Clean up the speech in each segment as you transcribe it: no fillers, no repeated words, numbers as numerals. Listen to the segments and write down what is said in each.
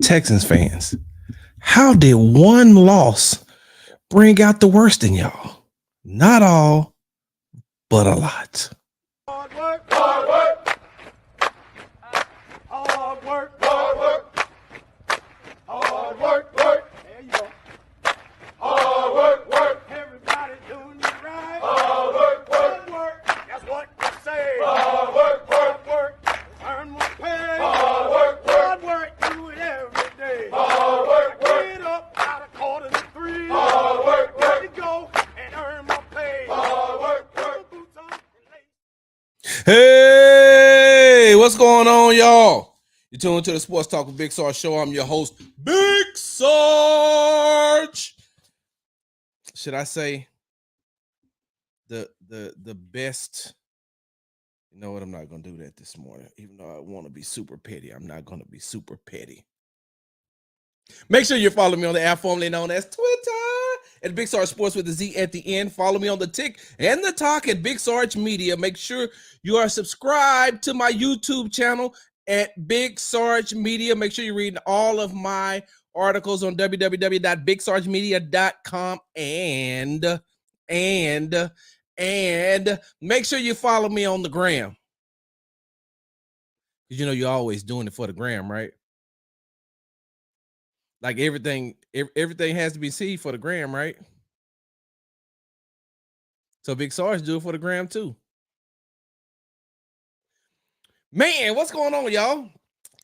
Texans fans, how did one loss bring out the worst in y'all? Not all, but a lot. Hard work, hard work, hard work, hard work, hard work, work. There you go. Hard work, work. Everybody doing it right. Hard work, work, work. That's what you say. Hard work, work, work. Earn my pay. Hard work, work. Hard work, do it every day. Hard work, work. Get up out of 2:45. Hard work, work. To go and earn my pay. Hard work, work. Boots on and lace. Hey, what's going on, y'all? You're tuned to the Sports Talk with Big Sarge show. I'm your host, Big Sarge. Should I say the best? You know what? I'm not gonna do that this morning, even though I want to be super petty. I'm not gonna be super petty. Make sure you follow me on the app formerly known as Twitter at Big Sarge Sports with a Z at the end. Follow me on the Tick and the Talk at Big Sarge Media. Make sure you are subscribed to my YouTube channel at Big Sarge Media. Make sure you're reading all of my articles on www.bigsargemedia.com and make sure you follow me on the gram. Because you know you're always doing it for the gram, right? Like everything has to be seen for the gram, right? So Big Sarge do it for the gram too. Man, what's going on, y'all?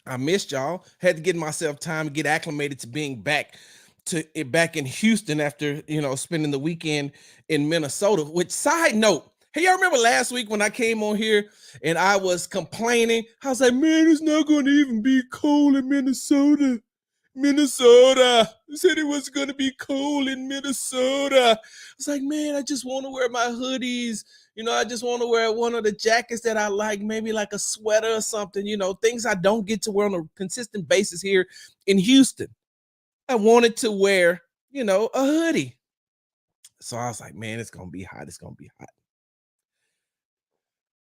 I missed y'all. Had to get myself time to get acclimated to being back in Houston after spending the weekend in Minnesota. Which, side note, hey, y'all remember last week when I came on here and I was complaining? I was like, man, it's not going to even be cold in Minnesota. Minnesota. They said it was going to be cold in Minnesota. I was like, man, I just want to wear my hoodies. I just want to wear one of the jackets that I like, maybe like a sweater or something, things I don't get to wear on a consistent basis here in Houston. I wanted to wear, a hoodie. So I was like, man, it's going to be hot. It's going to be hot.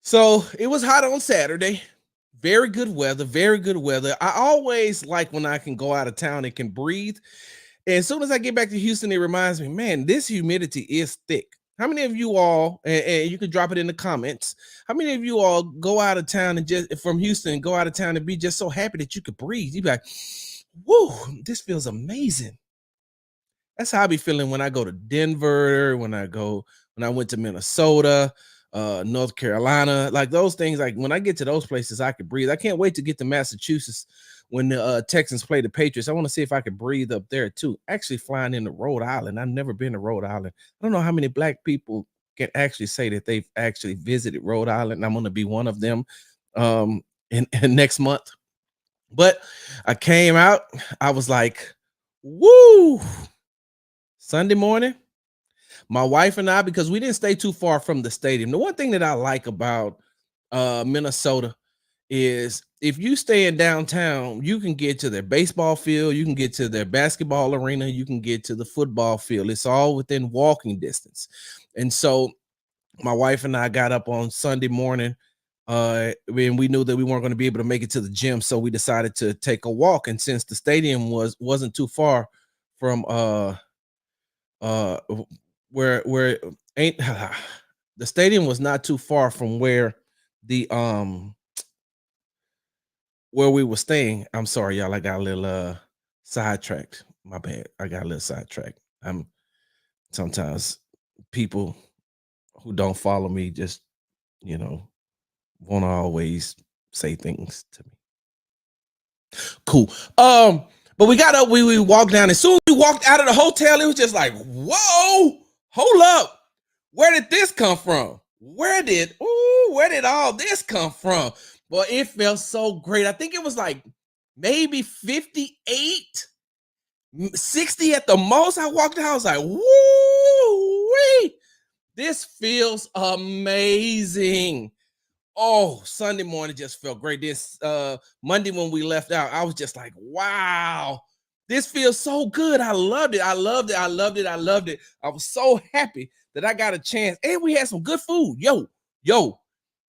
So it was hot on Saturday. Very good weather, very good weather. I always like when I can go out of town and can breathe. And as soon as I get back to Houston, it reminds me, man, this humidity is thick. How many of you all, and you can drop it in the comments, how many of you all go out of town and just from Houston, go out of town and be just so happy that you could breathe? You be like, whoa, this feels amazing. That's how I be feeling when I go to Denver, when I went to Minnesota, North Carolina, like those things. Like when I get to those places, I could breathe. I can't wait to get to Massachusetts when the Texans play the Patriots. I want to see if I could breathe up there too. Actually flying into Rhode Island. I've never been to Rhode Island. I don't know how many black people can actually say that they've actually visited Rhode Island. I'm going to be one of them in next month. But I came out, I was like, woo! Sunday morning, my wife and I, because we didn't stay too far from the stadium. The one thing that I like about Minnesota is if you stay in downtown, you can get to their baseball field, you can get to their basketball arena, you can get to the football field. It's all within walking distance. And so my wife and I got up on Sunday morning and we knew that we weren't going to be able to make it to the gym. So we decided to take a walk. And since the stadium wasn't too far from where ain't the stadium was not too far from where the where we were staying. I'm sorry, y'all. I got a little sidetracked. My bad. I got a little sidetracked. Sometimes people who don't follow me just want to always say things to me. Cool. But we got up, we walked down. As soon as we walked out of the hotel, it was just like, whoa, hold up. Where did this come from? Where did all this come from? Well, it felt so great. I think it was like maybe 58, 60 at the most. I walked out, I was like, woo-wee. This feels amazing. Oh, Sunday morning just felt great. This Monday when we left out, I was just like, wow, this feels so good. I loved it. I loved it. I loved it. I loved it. I was so happy that I got a chance. And we had some good food. Yo,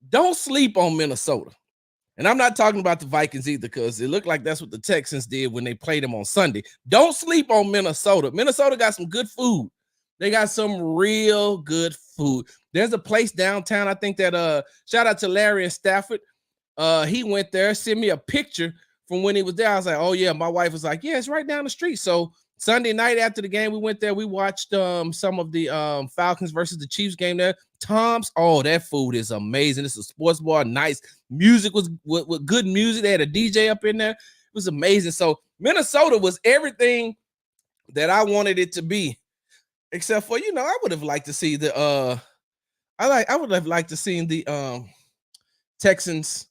don't sleep on Minnesota. And I'm not talking about the Vikings either, because it looked like that's what the Texans did when they played them on Sunday. Don't sleep on Minnesota. Minnesota got some good food. They got some real good food. There's a place downtown. I think that shout out to Larry and Stafford. He went there, sent me a picture from when he was there. I was like, oh yeah. My wife was like, yeah, it's right down the street. So Sunday night after the game, we went there. We watched some of the Falcons versus the Chiefs game there. Tom's, oh, that food is amazing. It's a sports bar, nice music was with good music. They had a DJ up in there. It was amazing. So Minnesota was everything that I wanted it to be, except for, I would have liked to see the I would have liked to see the Texans,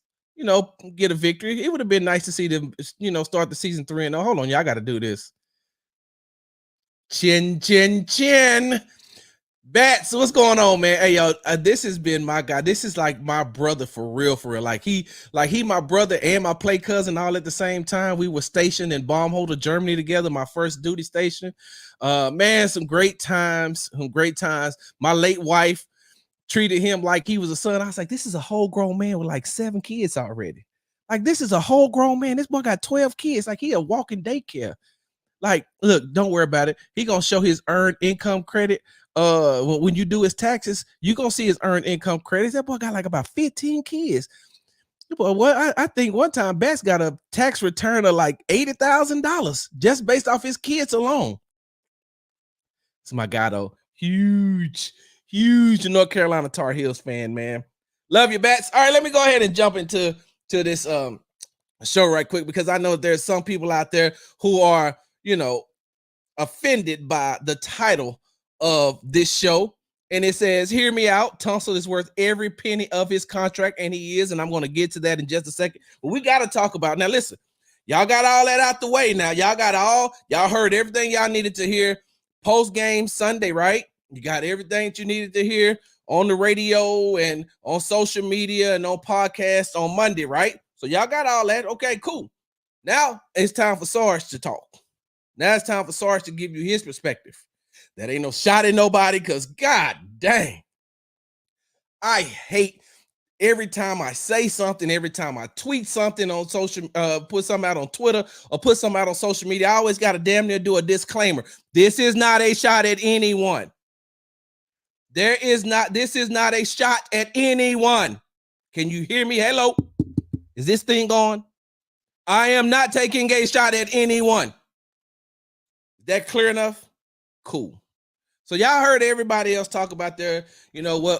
get a victory. It would have been nice to see them, start the season 3-0. Hold on, y'all got to do this. Chin, chin, chin. Bats, what's going on, man? Hey, yo, this has been my guy. This is like my brother for real, for real. Like he my brother and my play cousin all at the same time. We were stationed in Baumholder, Germany together, my first duty station. Man, some great times, My late wife treated him like he was a son. I was like, this is a whole grown man with like 7 kids already. Like, this is a whole grown man. This boy got 12 kids. Like, he a walking daycare. Like, look, don't worry about it. He gonna show his earned income credit. When you do his taxes, you gonna see his earned income credits. That boy got like about 15 kids. Boy, what I think one time Bass got a tax return of like $80,000 just based off his kids alone. It's my guy though. Huge North Carolina Tar Heels fan, man. Love you, Bats. All right, let me go ahead and jump into this show right quick, because I know there's some people out there who are, offended by the title of this show. And it says, hear me out. Tunsil is worth every penny of his contract, and he is. And I'm going to get to that in just a second. But we got to talk about, now listen, y'all got all that out the way now. Y'all heard everything y'all needed to hear post-game Sunday, right? You got everything that you needed to hear on the radio and on social media and on podcasts on Monday, right? So y'all got all that. Okay, cool. Now it's time for Sarge to talk. Now it's time for Sarge to give you his perspective. That ain't no shot at nobody, because God dang, I hate every time I say something, every time I tweet something on social, put something out on Twitter or put something out on social media, I always got to damn near do a disclaimer. This is not a shot at anyone. This is not a shot at anyone. Can you hear me? Hello? Is this thing on? I am not taking a shot at anyone. Is that clear enough? Cool. So y'all heard everybody else talk about their,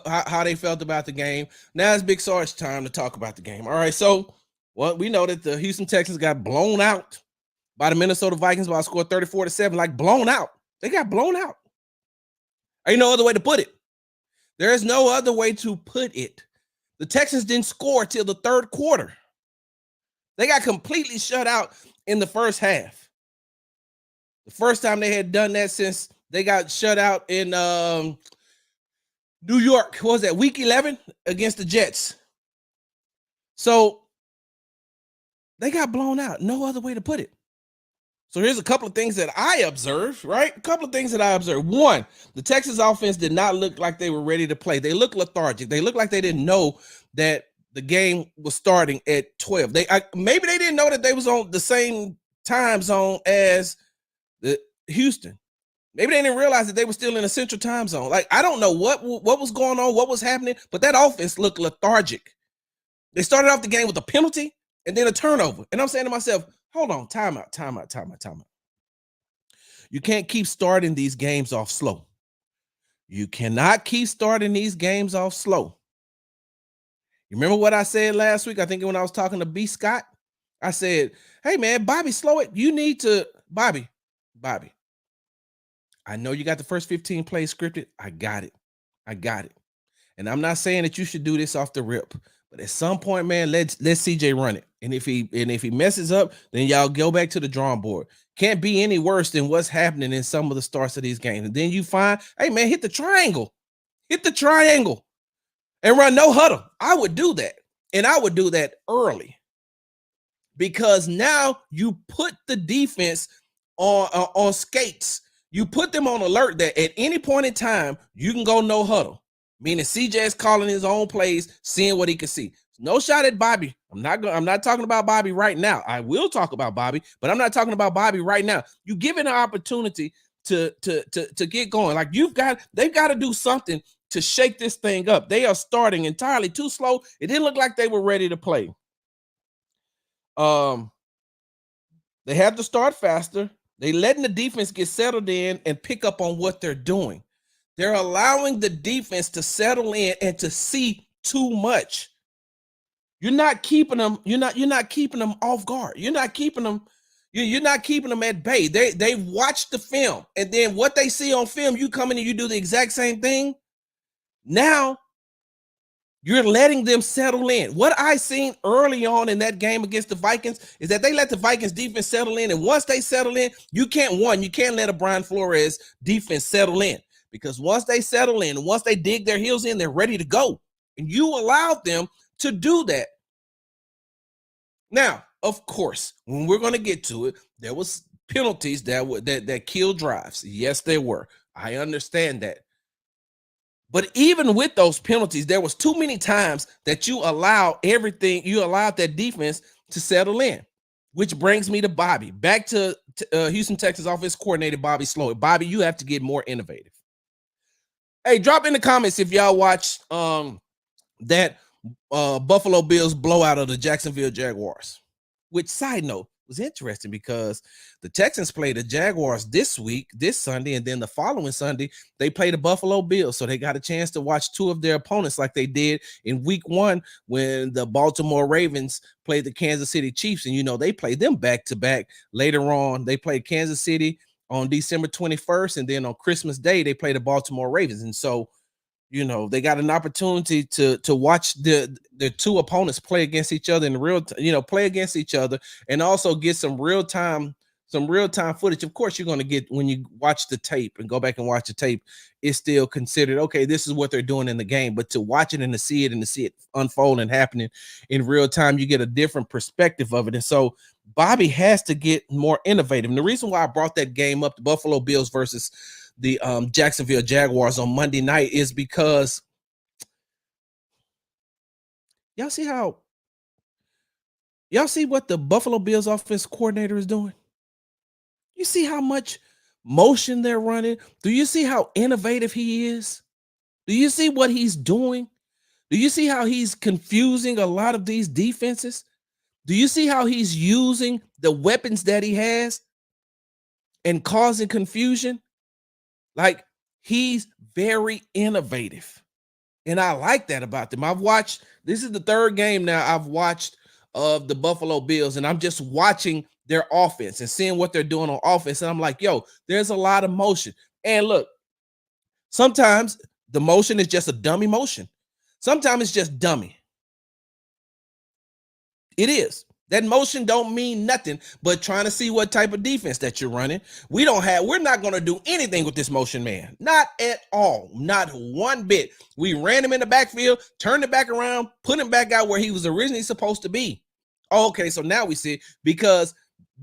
how they felt about the game. Now it's Big Sarge time to talk about the game. All right. So, we know that the Houston Texans got blown out by the Minnesota Vikings by a score 34-7, like blown out. They got blown out. Ain't no other way to put it. There is no other way to put it. The Texans didn't score till the third quarter. They got completely shut out in the first half. The first time they had done that since they got shut out in New York. What was that, week 11 against the Jets? So they got blown out. No other way to put it. So here's a couple of things that I observed, right? A couple of things that I observed. One, the Texans offense did not look like they were ready to play. They looked lethargic. They looked like they didn't know that the game was starting at 12. Maybe they didn't know that they was on the same time zone as the Houston. Maybe they didn't realize that they were still in a central time zone. Like, I don't know what was going on, what was happening, but that offense looked lethargic. They started off the game with a penalty and then a turnover. And I'm saying to myself, hold on, timeout. You can't keep starting these games off slow. You cannot keep starting these games off slow. You remember what I said last week? I think when I was talking to B. Scott, I said, hey, man, Bobby, slow it. You need to, Bobby, I know you got the first 15 plays scripted. I got it. And I'm not saying that you should do this off the rip, but at some point, man, let CJ run it. And if he messes up, then y'all go back to the drawing board. Can't be any worse than what's happening in some of the starts of these games. And then you find, hey, man, hit the triangle and run no huddle. I would do that. And I would do that early, because now you put the defense on skates. You put them on alert that at any point in time, you can go no huddle, meaning CJ is calling his own plays, seeing what he can see. No shot at Bobby. I'm not talking about Bobby right now. I will talk about Bobby, but I'm not talking about Bobby right now. You give it an opportunity to get going. Like they've got to do something to shake this thing up. They are starting entirely too slow. It didn't look like they were ready to play. They have to start faster. They letting the defense get settled in and pick up on what they're doing. They're allowing the defense to settle in and to see too much. You're not keeping them. You're not keeping them off guard. You're not keeping them. You're not keeping them at bay. They watch the film, and then what they see on film, you come in and you do the exact same thing. Now you're letting them settle in. What I seen early on in that game against the Vikings is that they let the Vikings defense settle in, and once they settle in, you can't let a Brian Flores defense settle in, because once they settle in and once they dig their heels in, they're ready to go, and you allowed them to do that. Now, of course, when we're going to get to it, there was penalties that killed drives. Yes, there were. I understand that. But even with those penalties, there was too many times that you allowed that defense to settle in, which brings me to Bobby. Back to Houston Texans offense coordinator Bobby Slowick. Bobby, you have to get more innovative. Hey, drop in the comments if y'all watch that Buffalo Bills blowout of the Jacksonville Jaguars, which, side note, was interesting because the Texans played the Jaguars this Sunday, and then the following Sunday they played the Buffalo Bills, so they got a chance to watch two of their opponents like they did in week 1 when the Baltimore Ravens played the Kansas City Chiefs, and they played them back to back. Later on, they played Kansas City on December 21st, and then on Christmas Day they played the Baltimore Ravens, and so they got an opportunity to watch the two opponents play against each other play against each other, and also get some real time footage. Of course, you're going to get, when you watch the tape and go back and watch the tape, it's still considered, okay, this is what they're doing in the game. But to watch it and to see it unfold and happening in real time, you get a different perspective of it. And so Bobby has to get more innovative. And the reason why I brought that game up, the Buffalo Bills versus the Jacksonville Jaguars on Monday night, is because y'all see what the Buffalo Bills offense coordinator is doing? You see how much motion they're running? Do you see how innovative he is? Do you see what he's doing? Do you see how he's confusing a lot of these defenses? Do you see how he's using the weapons that he has and causing confusion? Like, he's very innovative, and I like that about them. This is the third game now I've watched of the Buffalo Bills, and I'm just watching their offense and seeing what they're doing on offense, and I'm like, yo, there's a lot of motion. And look, sometimes the motion is just a dummy motion. Sometimes it's just dummy. It is. That motion don't mean nothing but trying to see what type of defense that you're running. We're not going to do anything with this motion man. Not at all. Not one bit. We ran him in the backfield, turned it back around, put him back out where he was originally supposed to be. Okay, so now we see, because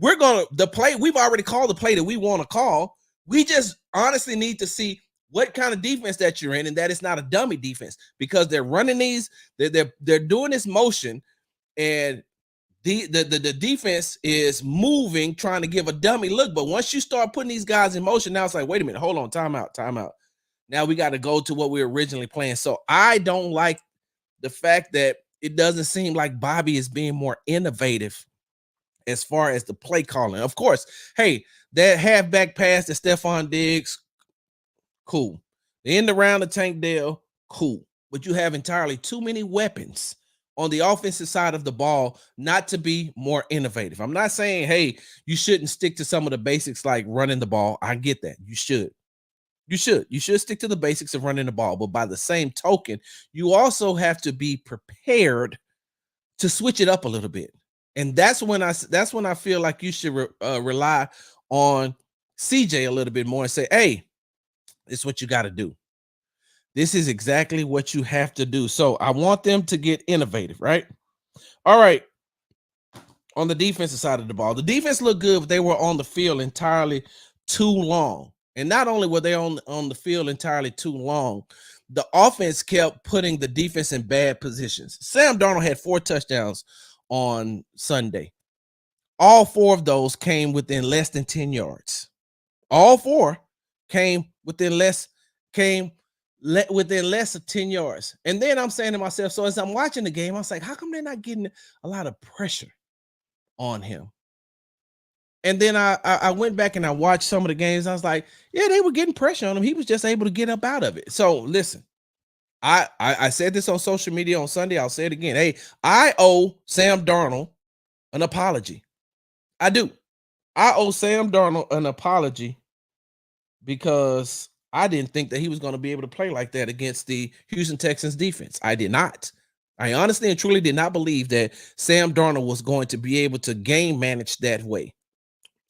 we've already called the play that we want to call. We just honestly need to see what kind of defense that you're in, and that it's not a dummy defense, because they're running they're doing this motion, and the defense is moving, trying to give a dummy look. But once you start putting these guys in motion, now it's like, wait a minute, hold on, time out. Now we got to go to what we were originally playing. So I don't like the fact that it doesn't seem like Bobby is being more innovative as far as the play calling. Of course, hey, that halfback pass to Stephon Diggs, cool. The end around the Tank Dell, cool. But you have entirely too many weapons on the offensive side of the ball not to be more innovative. I'm not saying, hey, you shouldn't stick to some of the basics like running the ball. I get that. You should stick to the basics of running the ball. But by the same token, you also have to be prepared to switch it up a little bit. And that's when I feel like you should rely on CJ a little bit more and say, hey, this is what you got to do. This is exactly what you have to do. So I want them to get innovative, right? All right. On the defensive side of the ball, the defense looked good, but they were on the field entirely too long. And not only were they on the field entirely too long, the offense kept putting the defense in bad positions. Sam Darnold had 4 touchdowns on Sunday. All 4 of those came within less than 10 yards. All 4 came within less than 10 yards. And then I'm saying to myself, so as I'm watching the game, I was like, how come they're not getting a lot of pressure on him? And then I went back and I watched some of the games. I was like, yeah, they were getting pressure on him. He was just able to get up out of it. So listen, I said this on social media on Sunday. I'll say it again. Hey, I owe Sam Darnold an apology. I do. I owe Sam Darnold an apology because I didn't think that he was going to be able to play like that against the Houston Texans defense. I did not. I honestly and truly did not believe that Sam Darnold was going to be able to game manage that way.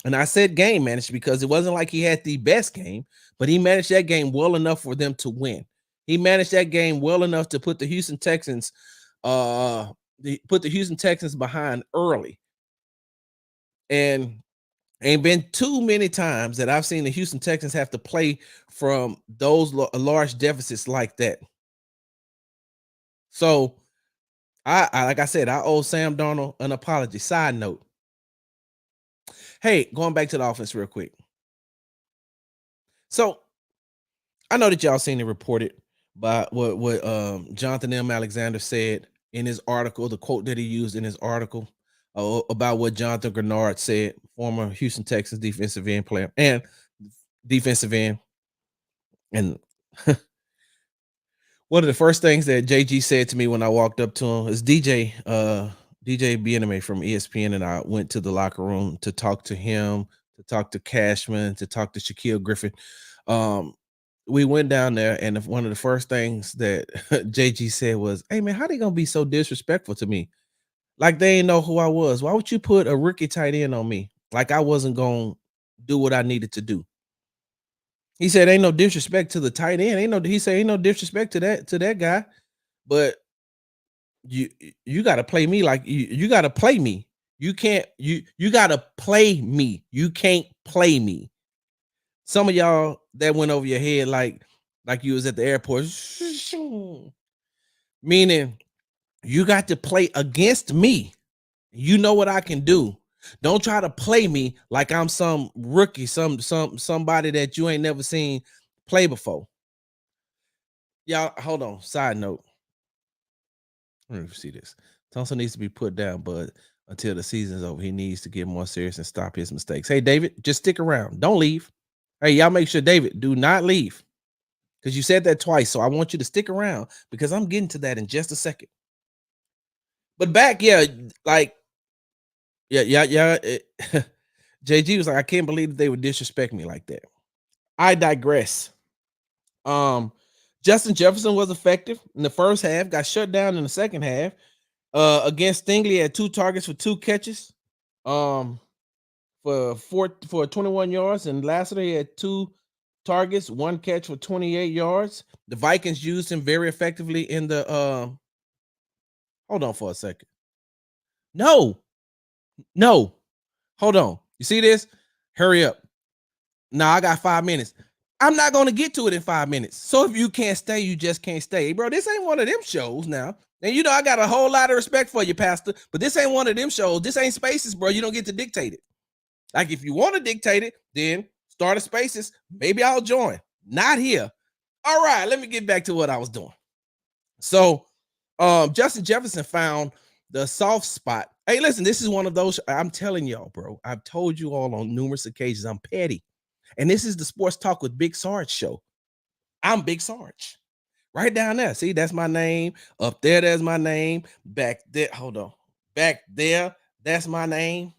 And I said game managed because it wasn't like he had the best game, but he managed that game well enough for them to win. He managed that game well enough to put the Houston Texans behind early. And ain't been too many times that I've seen the Houston Texans have to play from those large deficits like that. So I like I said, I owe Sam Darnold an apology. Side note. Hey, going back to the offense real quick. So I know that y'all seen it reported by what Jonathan M. Alexander said in his article, the quote that he used in his article about what Jonathan Grenard said, former Houston Texans defensive end player and defensive end. And one of the first things that JG said to me when I walked up to him is DJ Bieneme from ESPN and I went to the locker room to talk to him, to talk to Cashman, to talk to Shaquille Griffin. We went down there, and one of the first things that JG said was, "Hey man, how they gonna be so disrespectful to me? Like they didn't know who I was. Why would you put a rookie tight end on me? Like I wasn't gonna do what I needed to do." He said, "Ain't no disrespect to the tight end. He said, ain't no disrespect to that guy, but you got to play me like you got to play me. You got to play me. You can't play me." Some of y'all that went over your head like you was at the airport, meaning you got to play against me. You know what I can do. Don't try to play me like I'm some rookie, somebody that you ain't never seen play before. Y'all, hold on. Side note. Let me see this. Tunsil needs to be put down, but until the season's over, he needs to get more serious and stop his mistakes. Hey, David, just stick around. Don't leave. Hey, y'all make sure, David, do not leave. Because you said that twice. So I want you to stick around because I'm getting to that in just a second. But back, JG was like, I can't believe that they would disrespect me like that. I digress. Justin Jefferson was effective in the first half, got shut down in the second half. Against Stingley, had 2 targets for 2 catches. For 21 yards, and Lassiter had 2 targets, 1 catch for 28 yards. The Vikings used him very effectively in the hold on for a second. No, hold on. You see this? Hurry up. Now I got 5 minutes. I'm not going to get to it in 5 minutes. So if you can't stay, you just can't stay. Bro, this ain't one of them shows now. And you know, I got a whole lot of respect for you, Pastor, but this ain't one of them shows. This ain't Spaces, bro. You don't get to dictate it. Like, if you want to dictate it, then start a Spaces. Maybe I'll join. Not here. All right, let me get back to what I was doing. So, Justin Jefferson found the soft spot. Hey, listen, this is one of those. I'm telling y'all, bro. I've told you all on numerous occasions. I'm petty. And this is the Sports Talk with Big Sarge show. I'm Big Sarge. Right down there. See, that's my name. Up there, there's my name. Back there, hold on. Back there, that's my name.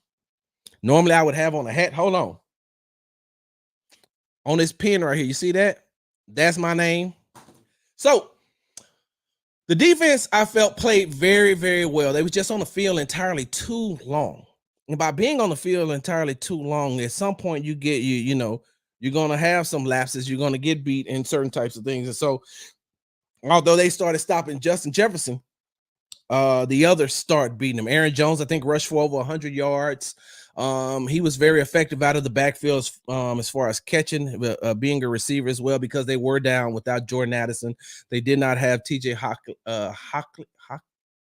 Normally, I would have on a hat. Hold on. On this pin right here, you see that? That's my name. So, the defense, I felt, played very, very well. They were just on the field entirely too long. And by being on the field entirely too long, at some point you get, you're going to have some lapses. You're going to get beat in certain types of things. And so, although they started stopping Justin Jefferson, the others start beating him. Aaron Jones, I think, rushed for over 100 yards. He was very effective out of the backfield as far as catching, being a receiver as well, because they were down without Jordan Addison. They did not have TJ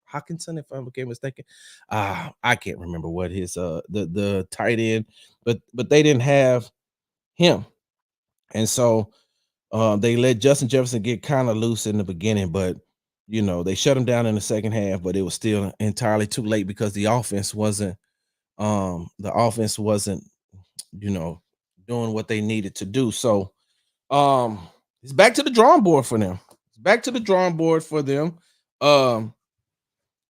Hawkinson, if I'm okay mistaken. I can't remember what his the tight end, but they didn't have him. And so they let Justin Jefferson get kind of loose in the beginning, but they shut him down in the second half, but it was still entirely too late because the offense wasn't you know doing what they needed to do. So um it's back to the drawing board for them. It's back to the drawing board for them. Um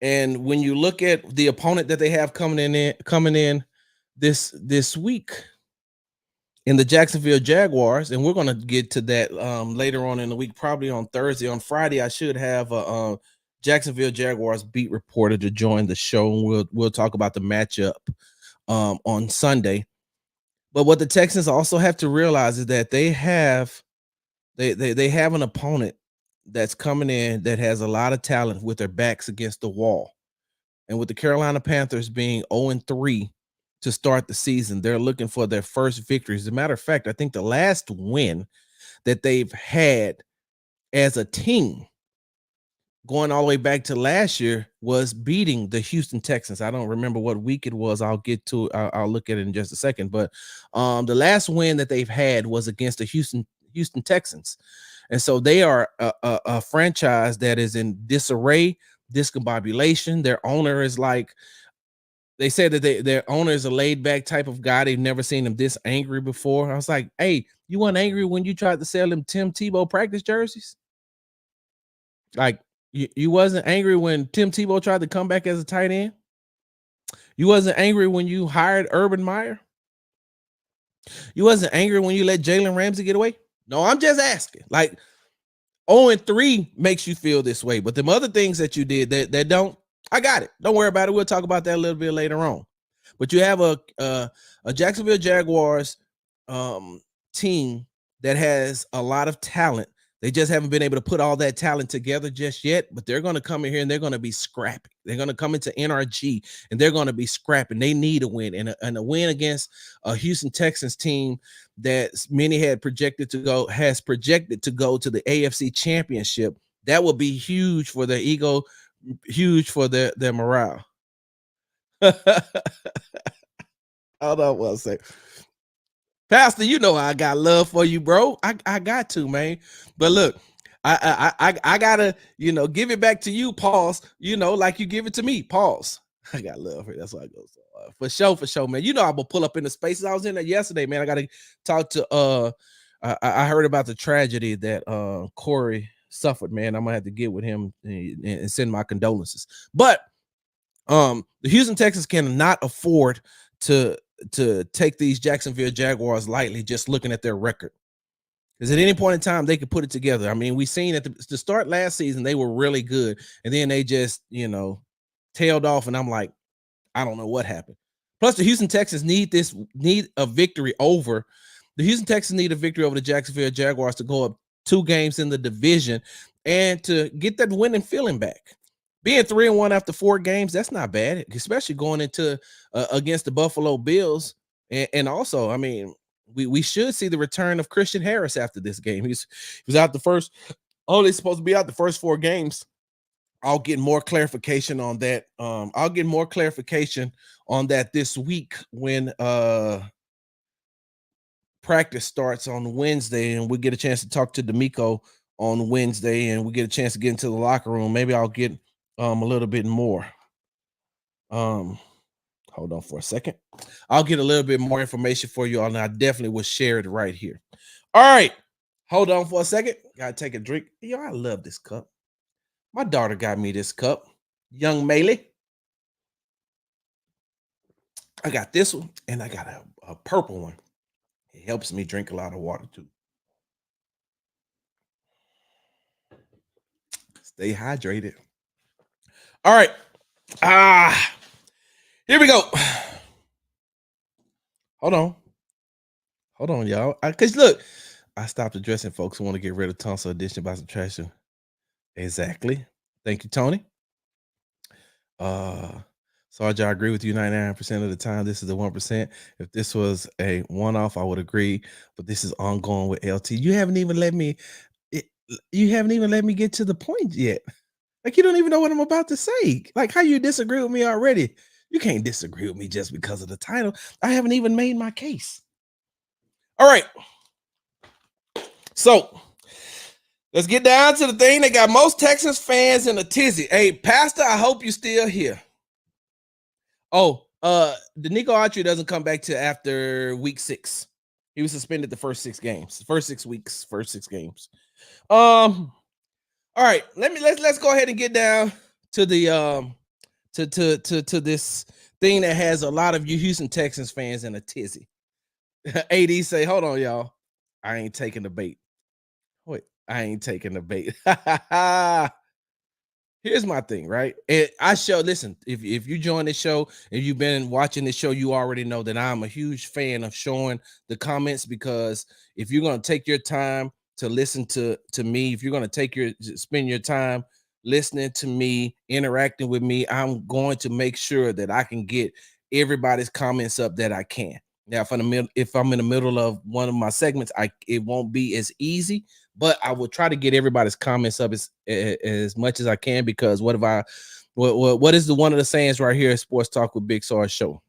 and when you look at the opponent that they have coming in this week in the Jacksonville Jaguars, and we're going to get to that later on in the week, probably on Thursday. On Friday, I should have a Jacksonville Jaguars beat reporter to join the show, and we'll talk about the matchup on Sunday. But what the Texans also have to realize is that they have an opponent that's coming in that has a lot of talent with their backs against the wall. And with the Carolina Panthers being 0-3 to start the season, they're looking for their first victory. As a matter of fact, I think the last win that they've had as a team, going all the way back to last year, was beating the Houston Texans. I don't remember what week it was. I'll look at it in just a second. But the last win that they've had was against the Houston Texans. And so they are a franchise that is in disarray, discombobulation. Their owner is like, they said that their owner is a laid back type of guy. They've never seen him this angry before. I was like, hey, you weren't angry when you tried to sell them Tim Tebow practice jerseys? Like, you wasn't angry when Tim Tebow tried to come back as a tight end? You wasn't angry when you hired Urban Meyer? You wasn't angry when you let Jalen Ramsey get away? No, I'm just asking. Like, 0-3 makes you feel this way, but the other things that you did that don't, I got it. Don't worry about it. We'll talk about that a little bit later on. But you have a Jacksonville Jaguars team that has a lot of talent. They just haven't been able to put all that talent together just yet, but they're going to come in here and they're going to be scrappy. They're going to come into NRG and they're going to be scrapping. They need a win, and a win against a Houston Texans team that many has projected to go to the AFC Championship. That will be huge for their ego, huge for their morale. Hold on one second. Pastor, you know I got love for you, bro. I got to, man. But look, I gotta, give it back to you, pause. Like you give it to me, pause. I got love for you. That's why I go. So for sure, man. I'm gonna pull up in the spaces. I was in there yesterday, man. I gotta talk to I heard about the tragedy that Corey suffered, man. I'm gonna have to get with him and send my condolences. But the Houston Texans cannot afford to take these Jacksonville Jaguars lightly, just looking at their record. Because at any point in time, they could put it together. I mean, we seen at the start last season, they were really good. And then they just, tailed off. And I'm like, I don't know what happened. Plus, the Houston Texans need a victory over. The Houston Texans need a victory over the Jacksonville Jaguars to go up 2 games in the division and to get that winning feeling back. Being 3-1 after 4 games, that's not bad, especially going into against the Buffalo Bills. And also, I mean, we should see the return of Christian Harris after this game. He was out the first, only supposed to be out the first 4 games. I'll get more clarification on that. I'll get more clarification on that this week when practice starts on Wednesday, and we get a chance to talk to D'Amico on Wednesday, and we get a chance to get into the locker room. Maybe I'll get a little bit more. Hold on for a second. I'll get a little bit more information for you all, and I definitely will share it right here. All right. Hold on for a second. Gotta take a drink. Yo, I love this cup. My daughter got me this cup. Young Melee. I got this one, and I got a purple one. It helps me drink a lot of water too. Stay hydrated. All right. Here we go. Hold on, y'all. Because look, I stopped addressing folks who want to get rid of Tunsil addition by subtraction. Exactly. Thank you, Tony. Sarge, I agree with you 99% of the time. This is the 1%. If this was a one-off, I would agree. But this is ongoing with LT. You haven't even let me it, you haven't even let me get to the point yet. Like you don't even know what I'm about to say. Like how you disagree with me already. You can't disagree with me just because of the title. I haven't even made my case. All right. So let's get down to the thing that got most Texans fans in a tizzy. Hey, Pastor, I hope you're still here. Oh, the Nico Autry doesn't come back to after week 6. He was suspended the first 6 games, first 6 weeks, first 6 games. All right, let's go ahead and get down to the to this thing that has a lot of you Houston Texans fans in a tizzy. AD say, hold on, y'all. I ain't taking the bait. Wait, I ain't taking the bait. Here's my thing, right? Listen, if you join this show and you've been watching this show, you already know that I'm a huge fan of showing the comments, because if you're going to take your time to listen to me, if you're going to spend your time listening to me, interacting with me, I'm going to make sure that I can get everybody's comments up that I can. Now, if I'm in the middle of one of my segments, it won't be as easy, but I will try to get everybody's comments up as much as I can, because what is one of the sayings right here at Sports Talk with Big Sarge show?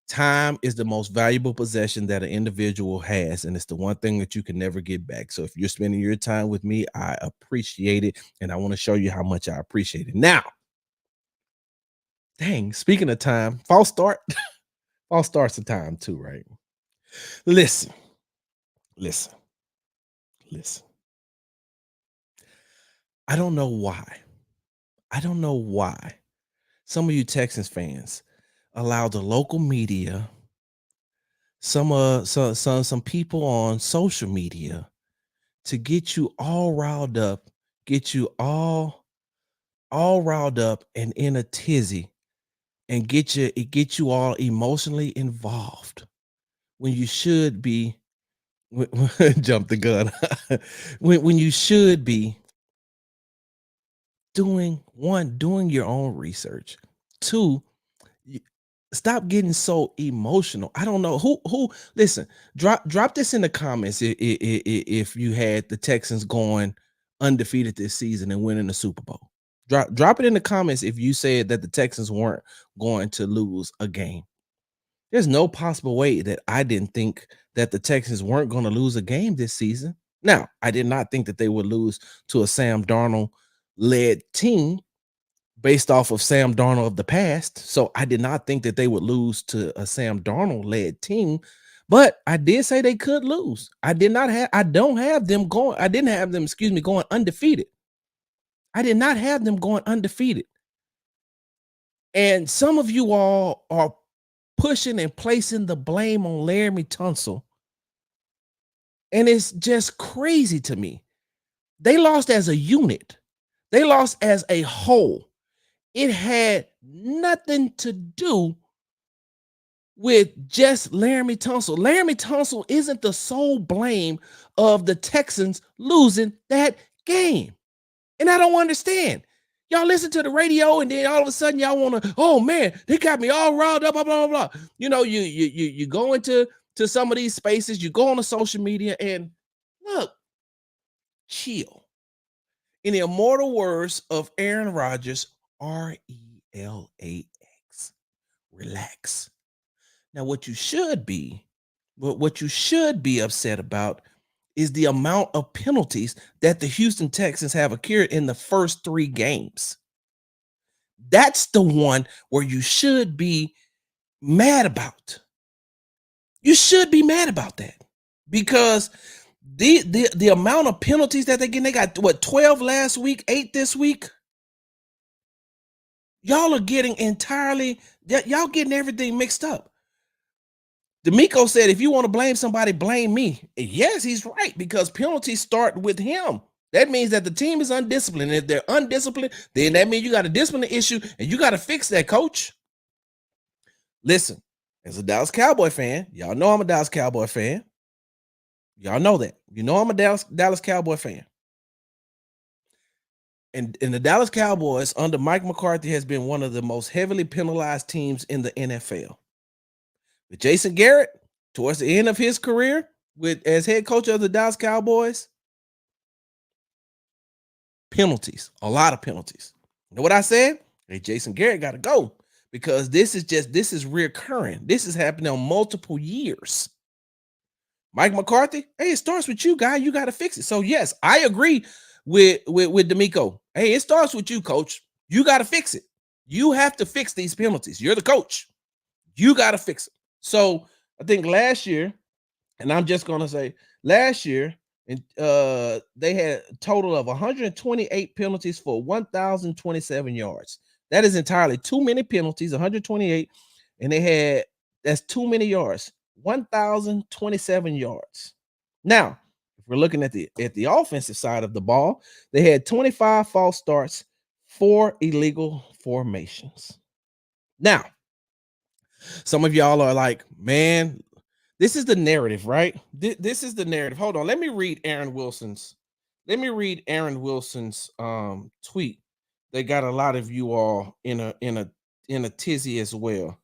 Time is the most valuable possession that an individual has, and it's the one thing that you can never get back. So if you're spending your time with me, I appreciate it, and I want to show you how much I appreciate it. Now, dang, speaking of time, false start. False starts of time too, right? Listen. I don't know why. Some of you Texans fans allow the local media, some people on social media to get you all riled up, get you all riled up and in a tizzy, and get you all emotionally involved when you should be jump the gun. when you should be doing your own research. 2, stop getting so emotional. I don't know who listen, drop this in the comments if you had the Texans going undefeated this season and winning the Super Bowl. Drop it in the comments if you said that the Texans weren't going to lose a game. There's no possible way that I didn't think that the Texans weren't going to lose a game this season. Now, I did not think that they would lose to a Sam Darnold led team based off of Sam Darnold of the past. So I did not think that they would lose to a Sam Darnold led team, but I did say they could lose. I didn't have them going undefeated. I did not have them going undefeated. And some of you all are pushing and placing the blame on Laremy Tunsil. And it's just crazy to me. They lost as a unit. They lost as a whole. It had nothing to do with just Laremy Tunsil. Laremy Tunsil isn't the sole blame of the Texans losing that game. And I don't understand. Y'all listen to the radio and then all of a sudden y'all want to, oh man, they got me all riled up, blah, blah, blah. You know, you go into some of these spaces, you go on the social media and look, chill. In the immortal words of Aaron Rodgers, RELAX. Relax. Now, what you should be upset about is the amount of penalties that the Houston Texans have occurred in the first 3 games. That's the one where you should be mad about. You should be mad about that, because the amount of penalties that they got 12 last week, 8 this week. Y'all are getting y'all getting everything mixed up. D'Amico said, if you want to blame somebody, blame me. Yes, he's right, because penalties start with him. That means that the team is undisciplined. And if they're undisciplined, then that means you got a discipline issue and you got to fix that, coach. Listen, as a Dallas Cowboy fan, y'all know I'm a Dallas Cowboy fan. Y'all know that. You know I'm a Dallas Cowboy fan. And the Dallas Cowboys under Mike McCarthy has been one of the most heavily penalized teams in the NFL. With Jason Garrett, towards the end of his career, as head coach of the Dallas Cowboys, penalties, a lot of penalties. You know what I said? Hey, Jason Garrett got to go because this is reoccurring. This is happening on multiple years. Mike McCarthy, hey, it starts with you, guy. You got to fix it. So yes, I agree with D'Amico. Hey, it starts with you, coach. You got to fix it. You have to fix these penalties. You're the coach. You got to fix it. So I think last year, and I'm just gonna say last year, and they had a total of 128 penalties for 1,027 yards. That is entirely too many penalties, 128, and that's too many yards, 1,027 yards. Now, if we're looking at the offensive side of the ball, they had 25 false starts, 4 illegal formations. Now, some of y'all are like, man, this is the narrative, right? This is the narrative. Hold on. Let me read Aaron Wilson's tweet. They got a lot of you all in a tizzy as well.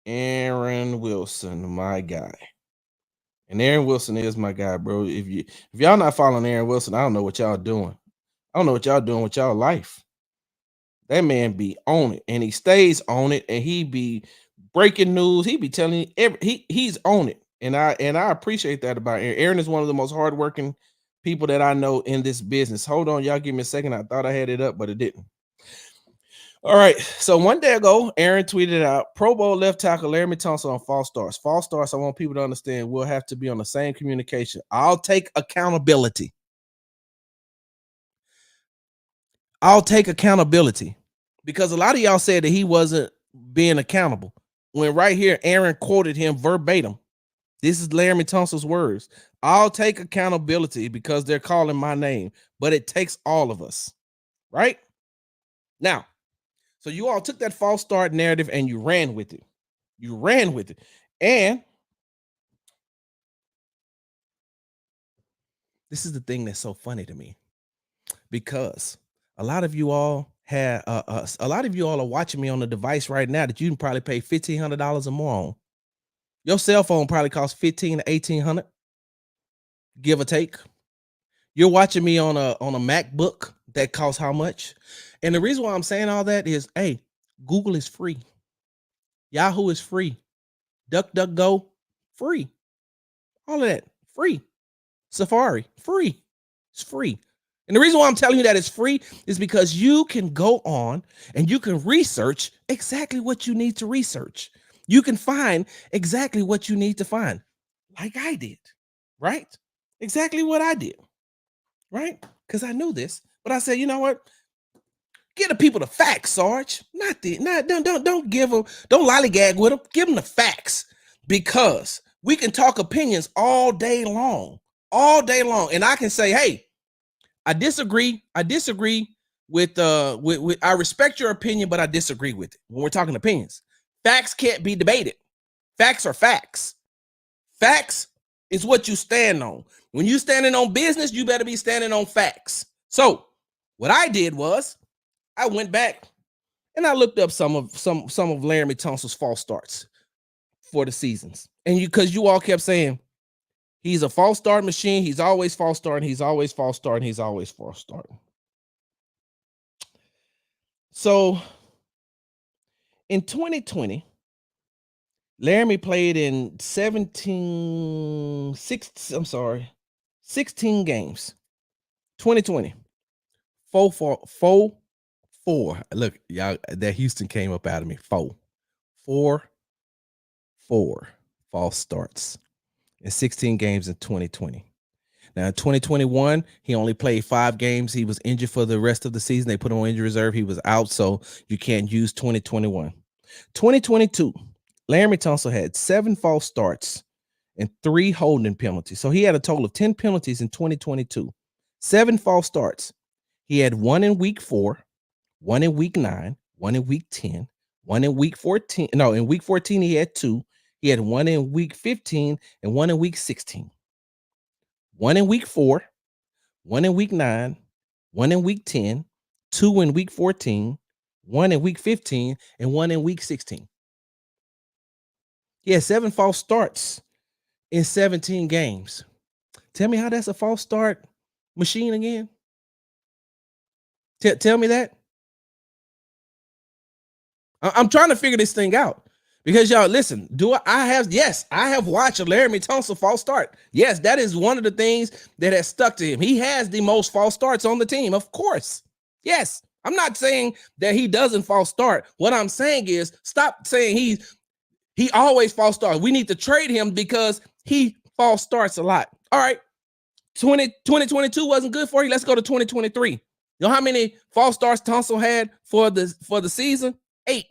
Aaron Wilson, my guy. And Aaron Wilson is my guy, bro. If y'all not following Aaron Wilson, I don't know what y'all doing. I don't know what y'all doing with y'all life. That man be on it, and he stays on it, and he be breaking news. He be telling you he's on it, and I appreciate that about Aaron. Aaron is one of the most hardworking people that I know in this business. Hold on, y'all, give me a second. I thought I had it up, but it didn't. All right, so one day ago, Aaron tweeted out Pro Bowl left tackle Laremy Tunsil on false starts. False starts, I want people to understand, we'll have to be on the same communication. I'll take accountability. Because a lot of y'all said that he wasn't being accountable. When right here, Aaron quoted him verbatim. This is Laremy Tunsil's words. I'll take accountability because they're calling my name, but it takes all of us, right? Now, so you all took that false start narrative and you ran with it. And this is the thing that's so funny to me, because a lot of you all are watching me on a device right now that you can probably pay $1,500 or more on. Your cell phone probably costs $1,500 to $1,800, give or take. You're watching me on a MacBook that costs how much? And the reason why I'm saying all that is, hey, Google is free. Yahoo is free. DuckDuckGo, free. All of that, free. Safari, free. It's free. And the reason why I'm telling you that it's free is because you can go on and you can research exactly what you need to research. You can find exactly what you need to find, like I did, right? Exactly what I did, right? Because I knew this, but I said, you know what? Give the people the facts, Sarge. Don't give them, don't lollygag with them. Give them the facts, because we can talk opinions all day long, and I can say, hey, I disagree with I respect your opinion, but I disagree with it. When we're talking opinions, facts can't be debated. Facts are facts. Facts is what you stand on. When you standing on business, you better be standing on facts. So what I did was I went back and I looked up some of Laremy Tunsil's false starts for the seasons. And because you all kept saying he's a false start machine, he's always false starting, he's always false starting, he's always false starting. So in 2020, Laremy played in 16 games. 2020. 4. Look, y'all, that Houston came up out of me. 4 false starts in 16 games in 2020. Now, in 2021, he only played 5 games. He was injured for the rest of the season. They put him on injury reserve. He was out, so you can't use 2021. 2022, Laremy Tunsil had 7 false starts and 3 holding penalties. So he had a total of 10 penalties in 2022. 7 false starts. He had 1 in week 4, 1 in week 9, 1 in week 10, 1 in week 14. No, in week 14, he had 2. He had 1 in week 15 and 1 in week 16. 1 in week 4, 1 in week 9, 1 in week 10, 2 in week 14, 1 in week 15, and 1 in week 16. He had 7 false starts in 17 games. Tell me how that's a false start machine again. Tell me that. I'm trying to figure this thing out because y'all listen. I have watched a Laremy Tunsil false start. Yes, that is one of the things that has stuck to him. He has the most false starts on the team, of course. Yes, I'm not saying that he doesn't false start. What I'm saying is stop saying he always false starts. We need to trade him because he false starts a lot. All right, 2022 wasn't good for you. Let's go to 2023. You know how many false starts Tunsil had for the season? 8.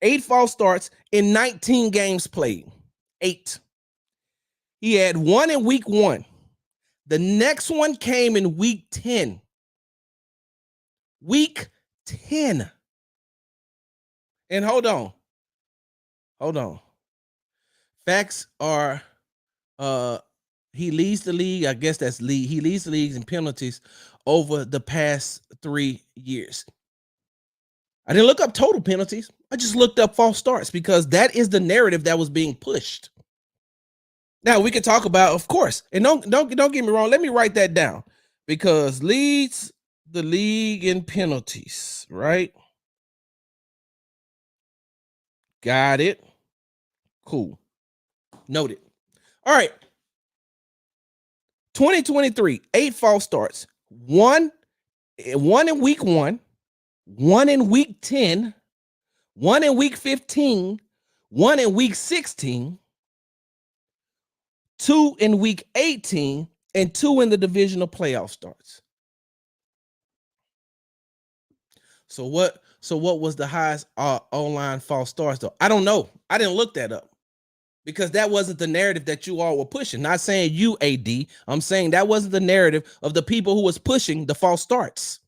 8 false starts in 19 games played. 8. He had 1 in week 1. The next one came in week 10. Week 10. And hold on. Facts are he leads the league. I guess that's league. He leads the leagues in penalties over the past 3 years. I didn't look up total penalties. I just looked up false starts because that is the narrative that was being pushed. Now we can talk about, of course, and don't get me wrong. Let me write that down because leads the league in penalties, right? Got it. Cool. Noted. All right. 2023, 8 false starts. 1 in week 1. 1 in week 10, 1 in week 15, 1 in week 16, 2 in week 18, and 2 in the divisional playoff starts. So what was the highest online false starts though? I don't know. I didn't look that up because that wasn't the narrative that you all were pushing. Not saying you, AD. I'm saying that wasn't the narrative of the people who was pushing the false starts.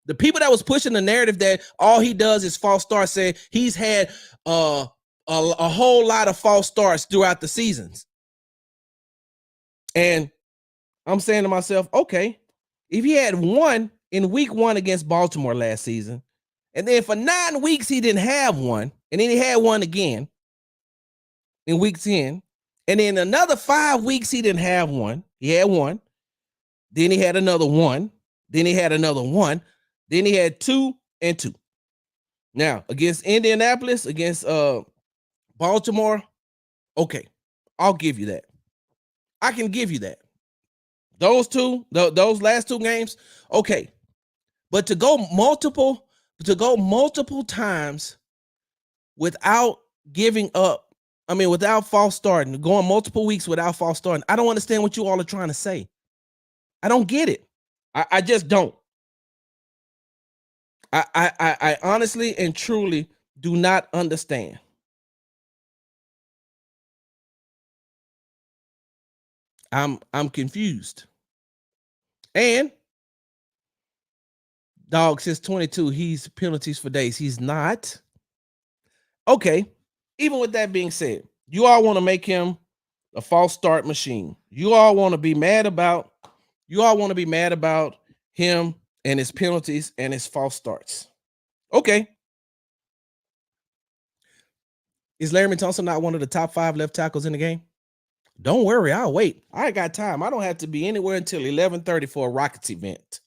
The people that was pushing the narrative that all he does is false starts, say he's had a whole lot of false starts throughout the seasons. And I'm saying to myself, okay, if he had 1 in week 1 against Baltimore last season, and then for 9 weeks he didn't have 1, and then he had 1 again in week 10, and then another 5 weeks he didn't have 1. He had 1, then he had another 1, then he had another 1. Then he had 2 and 2. Now, against Indianapolis, against Baltimore, okay, I'll give you that. I can give you that. Those last 2 games, okay. But to go multiple times without giving up, without false starting, going multiple weeks without false starting, I don't understand what you all are trying to say. I don't get it. I just don't. I honestly and truly do not understand. I'm confused. And dog since 22, he's penalties for days. He's not. Okay. Even with that being said, you all want to make him a false start machine. You all want to be mad about him and his penalties and his false starts. Okay. Is Laremy Tunsil not one of the top 5 left tackles in the game? Don't worry, I'll wait. I got time. I don't have to be anywhere until 11:30 for a Rockets event.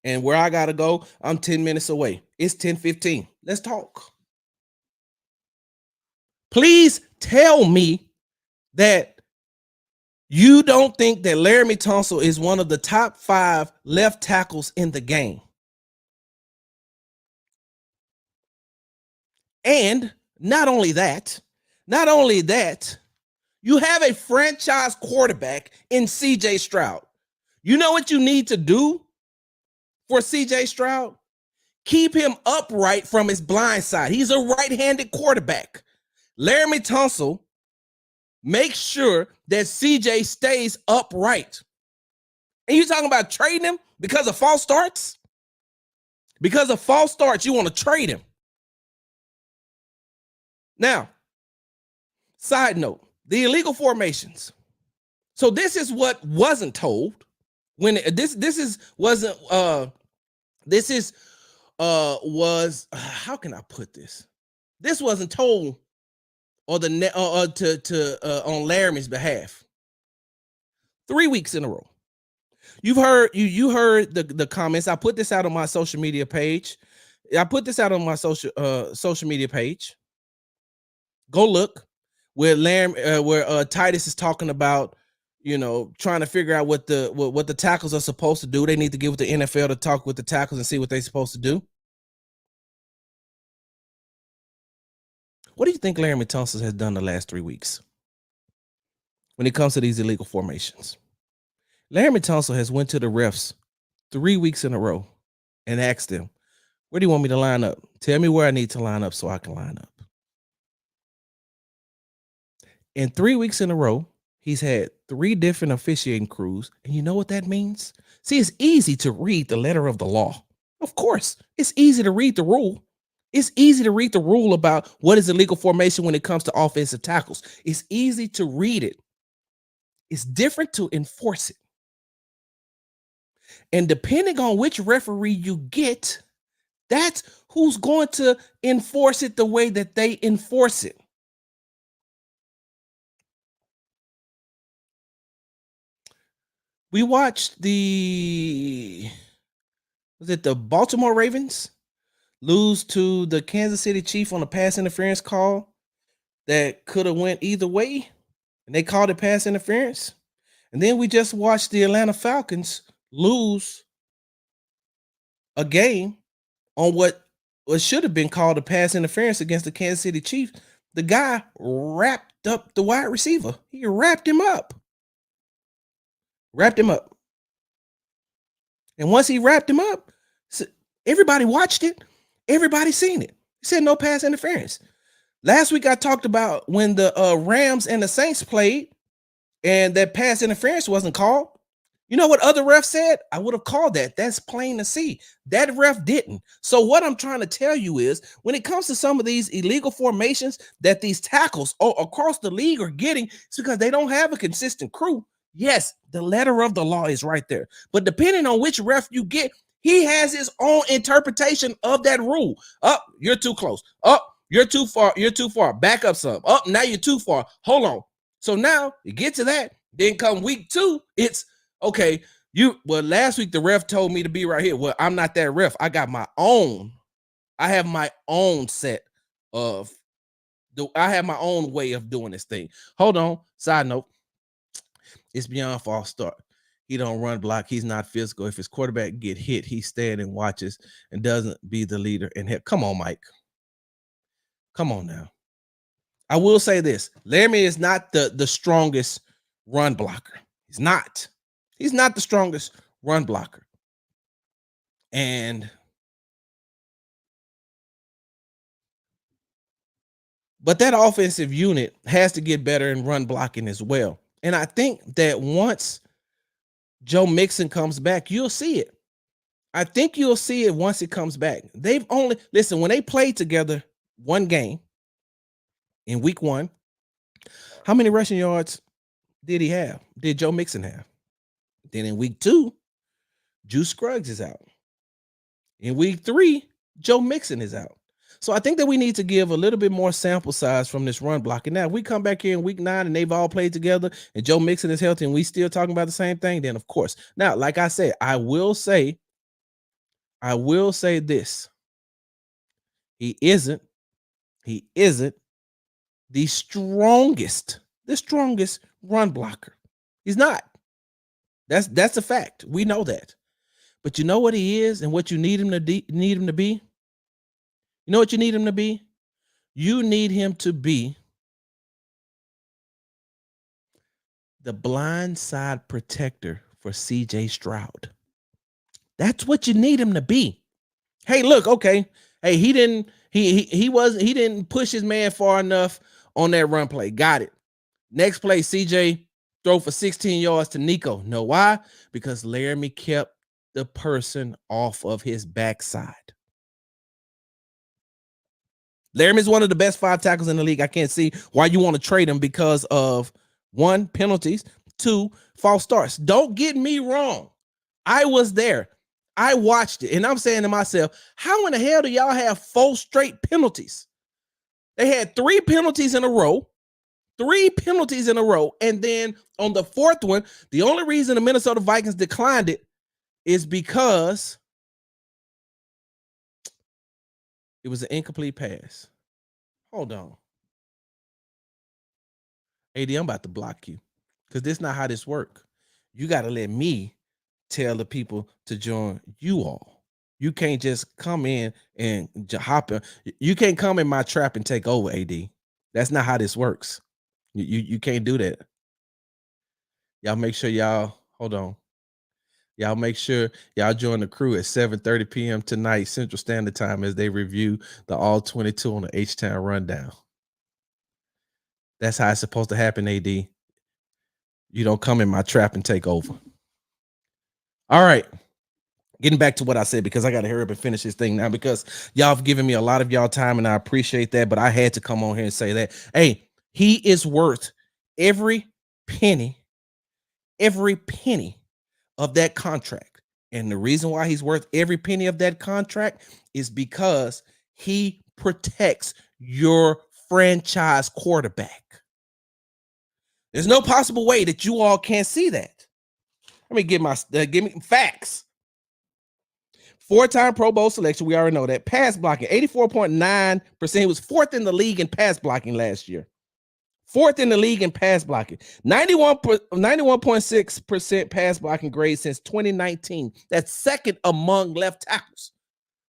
And where I gotta go, I'm 10 minutes away. It's 10:15. Let's talk. Please tell me that you don't think that Laremy Tunsil is one of the top 5 left tackles in the game. And not only that, you have a franchise quarterback in CJ Stroud. You know what you need to do for CJ Stroud? Keep him upright from his blind side. He's a right-handed quarterback. Laremy Tunsil makes sure that CJ stays upright. And you're talking about trading him because of false starts? Because of false starts, you want to trade him. Now, side note, the illegal formations. So this is what wasn't told when wasn't This is was how can I put this? This wasn't told or the to on Laramy's behalf. 3 weeks in a row. You've heard you heard the comments. I put this out on my social media page. I put this out on my social media page. Go look where Titus is talking about, trying to figure out what the tackles are supposed to do. They need to get with the NFL to talk with the tackles and see what they're supposed to do. What do you think Laremy Tunsil has done the last 3 weeks when it comes to these illegal formations? Laremy Tunsil has went to the refs 3 weeks in a row and asked them, where do you want me to line up? Tell me where I need to line up so I can line up. In 3 weeks in a row, he's had 3 different officiating crews. And you know what that means? See, it's easy to read the letter of the law. Of course, it's easy to read the rule. It's easy to read the rule about what is illegal formation when it comes to offensive tackles. It's easy to read it. It's different to enforce it. And depending on which referee you get, that's who's going to enforce it the way that they enforce it. We watched the Baltimore Ravens lose to the Kansas City Chiefs on a pass interference call that could have went either way, and they called it pass interference. And then we just watched the Atlanta Falcons lose a game on what should have been called a pass interference against the Kansas City Chiefs. The guy wrapped up the wide receiver. He wrapped him up. And once he wrapped him up, everybody watched it. Everybody seen it. He said no pass interference. Last week I talked about when the Rams and the Saints played and that pass interference wasn't called. You know what other refs said? I would have called that. That's plain to see. That ref didn't. So what I'm trying to tell you is when it comes to some of these illegal formations that these tackles across the league are getting, it's because they don't have a consistent crew. Yes, the letter of the law is right there. But depending on which ref you get, he has his own interpretation of that rule. Up, you're too close. Up, you're too far. You're too far. Back up some. Up, now you're too far. Hold on. So now you get to that. Then come week 2, it's okay. Last week the ref told me to be right here. Well, I'm not that ref. I got my own. I have my own set of. I have my own way of doing this thing. Hold on. Side note. It's beyond false start. He don't run block. He's not physical. If his quarterback get hit, he stands and watches and doesn't be the leader. And come on, Mike. Come on now. I will say this. Laremy is not the strongest run blocker. He's not. He's not the strongest run blocker. But that offensive unit has to get better in run blocking as well. And I think that once Joe Mixon comes back, you'll see it. I think you'll see it once it comes back. They've only, listen, when they played together one game in week 1, how many rushing yards did he have? Did Joe Mixon have? Then in week 2, Juice Scruggs is out. In week 3, Joe Mixon is out. So I think that we need to give a little bit more sample size from this run blocking. Now, if we come back here in week 9 and they've all played together and Joe Mixon is healthy and we still talking about the same thing, then of course. Now, like I said, I will say this. He isn't the strongest run blocker. He's not. That's a fact. We know that. But you know what he is and what you need him to be? You know what you need him to be? You need him to be the blind side protector for CJ Stroud. That's what you need him to be. Hey, look, okay. Hey, he didn't push his man far enough on that run play. Got it. Next play, CJ throw for 16 yards to Nico. Know why? Because Laremy kept the person off of his backside. Laremy is one of the best 5 tackles in the league. I can't see why you want to trade him because of 1, penalties, 2, false starts. Don't get me wrong. I was there. I watched it, and I'm saying to myself, how in the hell do y'all have 4 straight penalties? They had 3 penalties in a row. 3 penalties in a row. And then on the 4th one, the only reason the Minnesota Vikings declined it is because it was an incomplete pass. Hold on. AD, I'm about to block you because this is not how this works. You got to let me tell the people to join you all. You can't just come in and hop in. You can't come in my trap and take over, AD. That's not how this works. You can't do that. Y'all make sure y'all, hold on. Y'all make sure y'all join the crew at 7:30 p.m. tonight, Central Standard Time, as they review the All 22 on the H-Town Rundown. That's how it's supposed to happen, AD. You don't come in my trap and take over. All right. Getting back to what I said, because I got to hurry up and finish this thing now, because y'all have given me a lot of y'all time, and I appreciate that, but I had to come on here and say that. Hey, he is worth every penny of that contract. And the reason why he's worth every penny of that contract is because he protects your franchise quarterback. There's no possible way that you all can't see that. Let me give me facts. 4-time Pro Bowl selection. We already know that. Pass blocking, 84.9%. He was 4th in the league in pass blocking last year. 4th in the league in pass blocking. 91.6% pass blocking grade since 2019. That's 2nd among left tackles.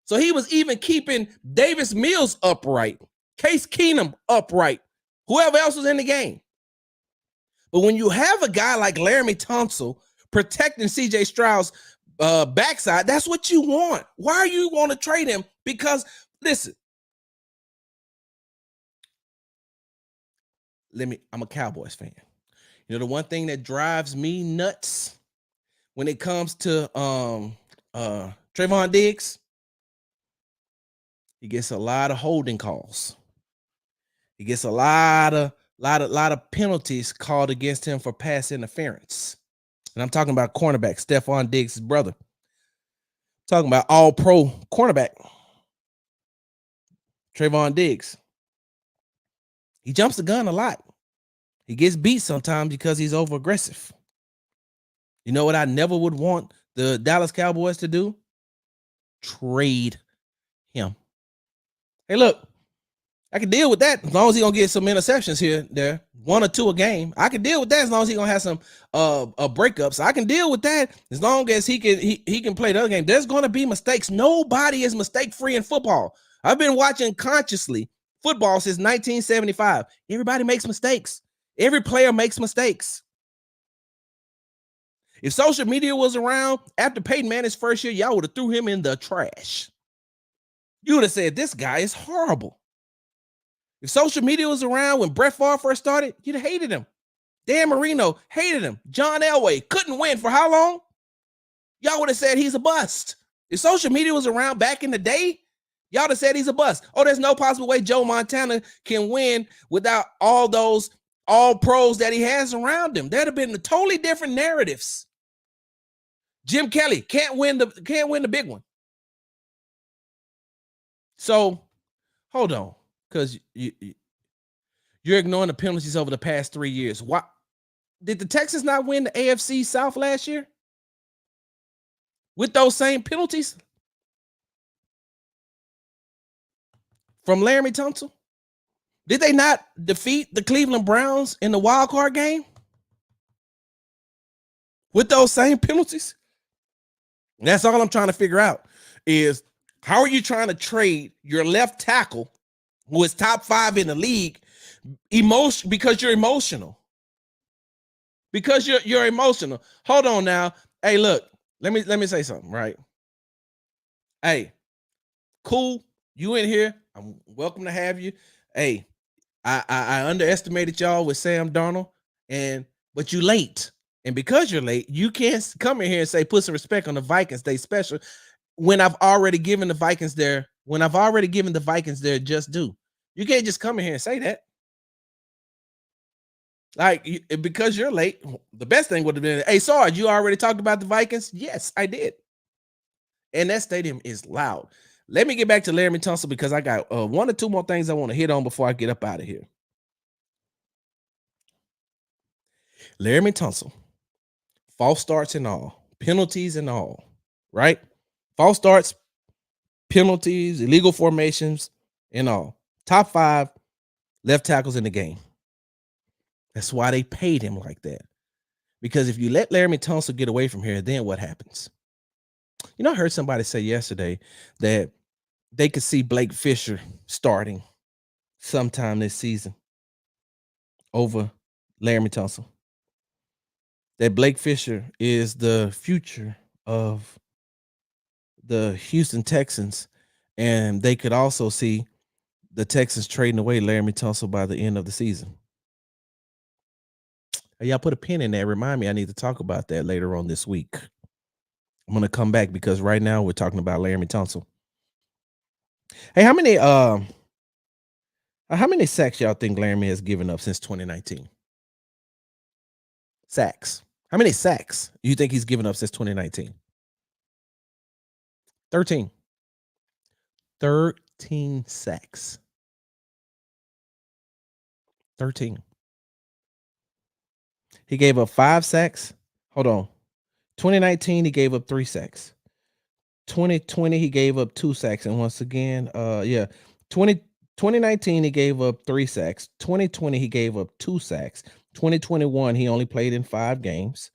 So he was even keeping Davis Mills upright, Case Keenum upright, whoever else was in the game. But when you have a guy like Laremy Tunsil protecting CJ Stroud's backside, that's what you want. Why you want to trade him? Because, listen, I'm a Cowboys fan. You know, the one thing that drives me nuts when it comes to Trayvon Diggs, he gets a lot of holding calls. He gets a lot of penalties called against him for pass interference. And I'm talking about cornerback Stephon Diggs' brother. I'm talking about all-pro cornerback Trayvon Diggs. He jumps the gun a lot. He gets beat sometimes because he's over-aggressive. You know what I never would want the Dallas Cowboys to do? Trade him. Hey, look, I can deal with that as long as he's going to get some interceptions here, there, 1 or 2 a game. I can deal with that as long as he's going to have some breakups. I can deal with that as long as he can play the other game. There's going to be mistakes. Nobody is mistake-free in football. I've been watching consciously football since 1975. Everybody makes mistakes. Every player makes mistakes. If social media was around after Peyton Manning's first year, y'all would have threw him in the trash. You would have said, this guy is horrible. If social media was around when Brett Favre first started, you'd have hated him. Dan Marino hated him. John Elway couldn't win for how long? Y'all would have said he's a bust. If social media was around back in the day, y'all would have said he's a bust. Oh, there's no possible way Joe Montana can win without all those all-pros that he has around him. There'd have been totally different narratives. Jim Kelly can't win the big one. So, hold on, because you're ignoring the penalties over the past 3 years. Why did the Texans not win the AFC South last year with those same penalties from Laremy Tunsil? Did they not defeat the Cleveland Browns in the wild card game with those same penalties? And that's all I'm trying to figure out is, how are you trying to trade your left tackle, who is top 5 in the league, because you're emotional? Because you're emotional. Hold on now. Hey, look, let me say something, right? Hey, cool. You in here. I'm welcome to have you. Hey, I underestimated y'all with Sam Darnold, but you late. And because you're late, you can't come in here and say, put some respect on the Vikings. They special. When I've already given the Vikings their just due. You can't just come in here and say that. Like, because you're late, the best thing would have been, hey, Sarge, you already talked about the Vikings? Yes, I did. And that stadium is loud. Let me get back to Laremy Tunsil because I got one or two more things I want to hit on before I get up out of here. Laremy Tunsil, false starts and all, penalties and all, right? False starts, penalties, illegal formations, and all. Top 5 left tackles in the game. That's why they paid him like that. Because if you let Laremy Tunsil get away from here, then what happens? You know, I heard somebody say yesterday that they could see Blake Fisher starting sometime this season over Laremy Tunsil. That Blake Fisher is the future of the Houston Texans, and they could also see the Texans trading away Laremy Tunsil by the end of the season. Hey, y'all put a pin in there. Remind me, I need to talk about that later on this week. I'm gonna come back because right now we're talking about Laremy Tunsil. Hey, how many sacks y'all think Laremy has given up since 2019? Sacks. How many sacks you think he's given up since 2019? 13. 13 sacks. 13. He gave up 5 sacks. Hold on. 2019, he gave up 3 sacks. 2020, he gave up 2 sacks. And once again, 2019, he gave up 3 sacks. 2020, he gave up 2 sacks. 2021, he only played in 5 games.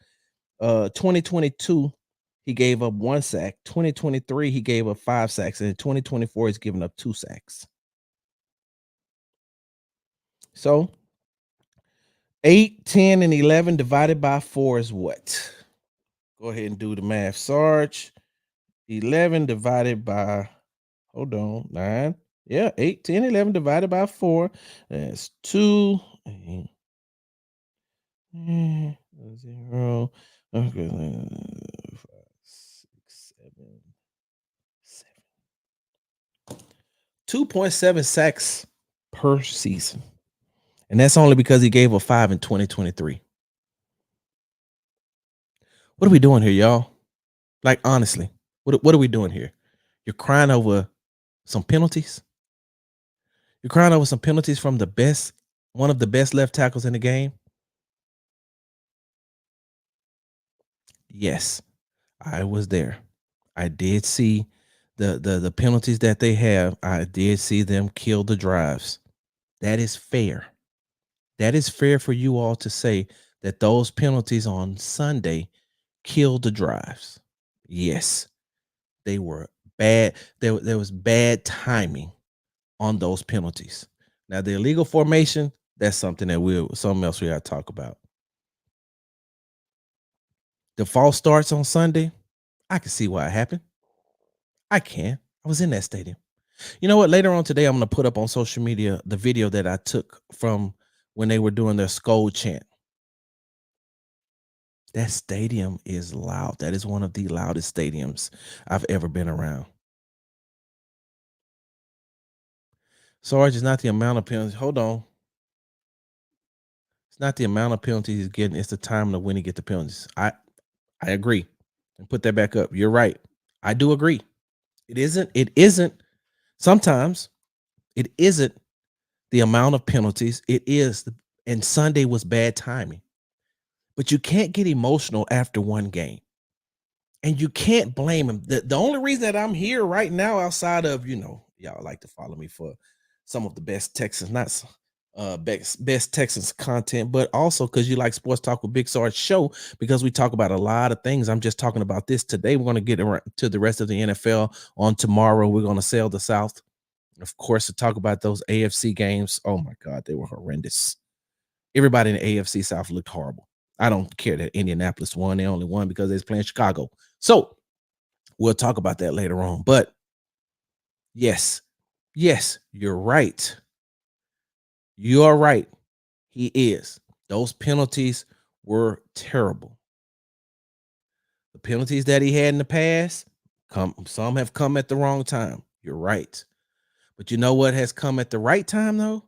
2022, he gave up 1 sack. 2023, he gave up 5 sacks. And in 2024, he's given up 2 sacks. So 8, 10, and 11 divided by 4 is what? Go ahead and do the math. Sarge, 11 divided by, hold on, 9. Yeah, 8, 10, 11 divided by 4. That's 2. 0. Okay, 5, 6, 7, 7. 2.7 sacks per season. And that's only because he gave a 5 in 2023. What are we doing here, y'all? Like, honestly, what are we doing here? You're crying over some penalties? You're crying over some penalties from one of the best left tackles in the game? Yes, I was there. I did see the penalties that they have. I did see them kill the drives. That is fair. That is fair for you all to say that those penalties on Sunday killed the drives. Yes, they were bad. There was bad timing on those penalties. Now the illegal formation, that's something else we got to talk about. The false starts on Sunday, I can see why it happened. I can. I was in that stadium. You know what? Later on today, I'm going to put up on social media the video that I took from when they were doing their Skull chant. That stadium is loud. That is one of the loudest stadiums I've ever been around. Sarge is not the amount of penalties. Hold on. It's not the amount of penalties he's getting. It's the time of when he get the penalties. I agree. And put that back up. You're right. I do agree. It isn't. Sometimes it isn't the amount of penalties. It is. And Sunday was bad timing. But you can't get emotional after one game. And you can't blame him. The only reason that I'm here right now, outside of, y'all like to follow me for some of the best Texans, not best Texans content, but also because you like Sports Talk with Big Sarge show, because we talk about a lot of things. I'm just talking about this today. We're going to get to the rest of the NFL on tomorrow. We're going to sail the South, of course, to talk about those AFC games. Oh my God, they were horrendous. Everybody in the AFC South looked horrible. I don't care that Indianapolis won. They only won because they was playing Chicago. So we'll talk about that later on. But yes, you're right. You're right. He is. Those penalties were terrible. The penalties that he had in the past, some have come at the wrong time. You're right. But you know what has come at the right time, though?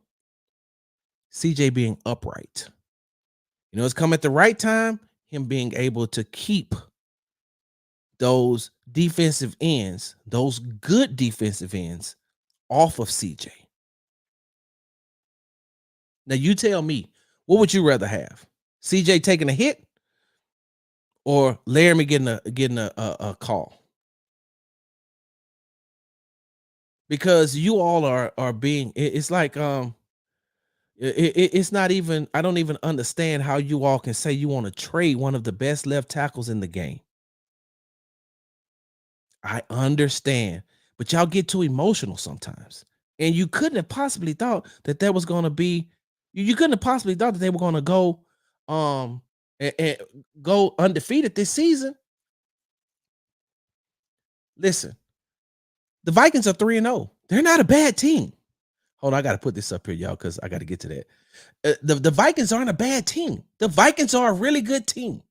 CJ being upright. You know, it's come at the right time, him being able to keep those defensive ends, those good defensive ends, off of CJ. Now you tell me, what would you rather have? CJ taking a hit or Laremy getting a call? Because you all are being it's like it's not even, I don't even understand how you all can say you want to trade one of the best left tackles in the game. I understand, but y'all get too emotional sometimes. And you couldn't have possibly thought that that was going to be, you couldn't have possibly thought that they were going to go um and go undefeated this season. Listen, the Vikings are 3-0. They're not a bad team. Hold on, I got to put this up here, y'all, because I got to get to that. The Vikings aren't a bad team. The Vikings are a really good team.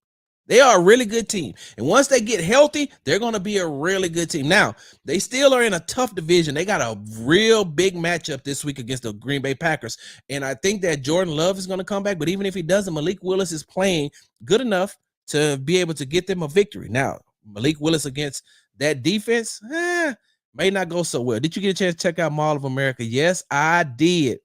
They are a really good team. And once they get healthy, they're going to be a really good team. Now, they still are in a tough division. They got a real big matchup this week against the Green Bay Packers. And I think that Jordan Love is going to come back. But even if he doesn't, Malik Willis is playing good enough to be able to get them a victory. Now, Malik Willis against that defense, may not go so well. Did you get a chance to check out Mall of America? Yes, I did.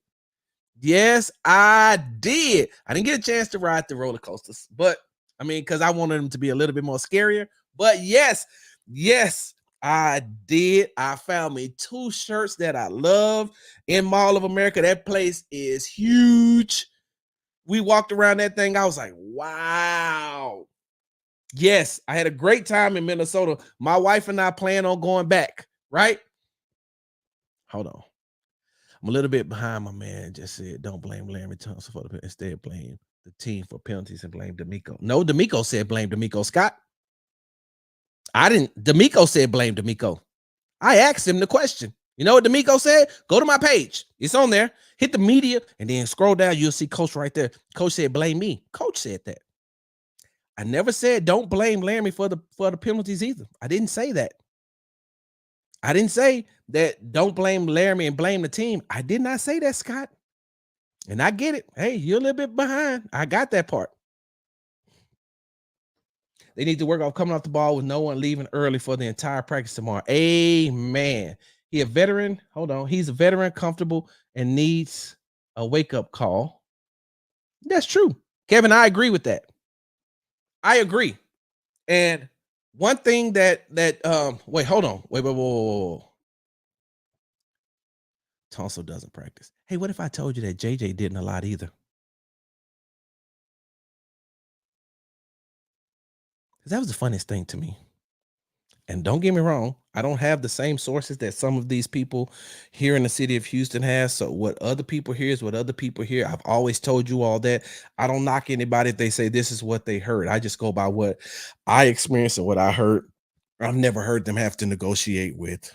Yes, I did. I didn't get a chance to ride the roller coasters, but I mean, because I wanted them to be a little bit more scarier. But yes, I did. I found me 2 shirts that I love in Mall of America. That place is huge. We walked around that thing. I was like, wow. Yes, I had a great time in Minnesota. My wife and I plan on going back, right? Hold on. I'm a little bit behind. My man just said, don't blame Laremy Tunsil for the, instead blame the team for penalties and blame D'Amico. No, D'Amico said blame D'Amico. Scott, I didn't. D'Amico said blame D'Amico. I asked him the question. You know what D'Amico said? Go to my page. It's on there. Hit the media and then scroll down. You'll see Coach right there. Coach said blame me. Coach said that. I never said don't blame Laremy for the penalties either. I didn't say that. I didn't say that don't blame Laremy and blame the team. I did not say that, Scott. And I get it. Hey, you're a little bit behind. I got that part. They need to work off coming off the ball with no one leaving early for the entire practice tomorrow. Amen. He a veteran. Hold on. He's a veteran, comfortable, and needs a wake-up call. That's true. Kevin, I agree with that. I agree. And one thing that wait, hold on. Whoa. Tunsil doesn't practice. Hey, what if I told you that JJ didn't a lot either? Because that was the funniest thing to me. And don't get me wrong, I don't have the same sources that some of these people here in the city of Houston has. So what other people hear is what other people hear. I've always told you all that. I don't knock anybody if they say this is what they heard. I just go by what I experienced and what I heard. I've never heard them have to negotiate with.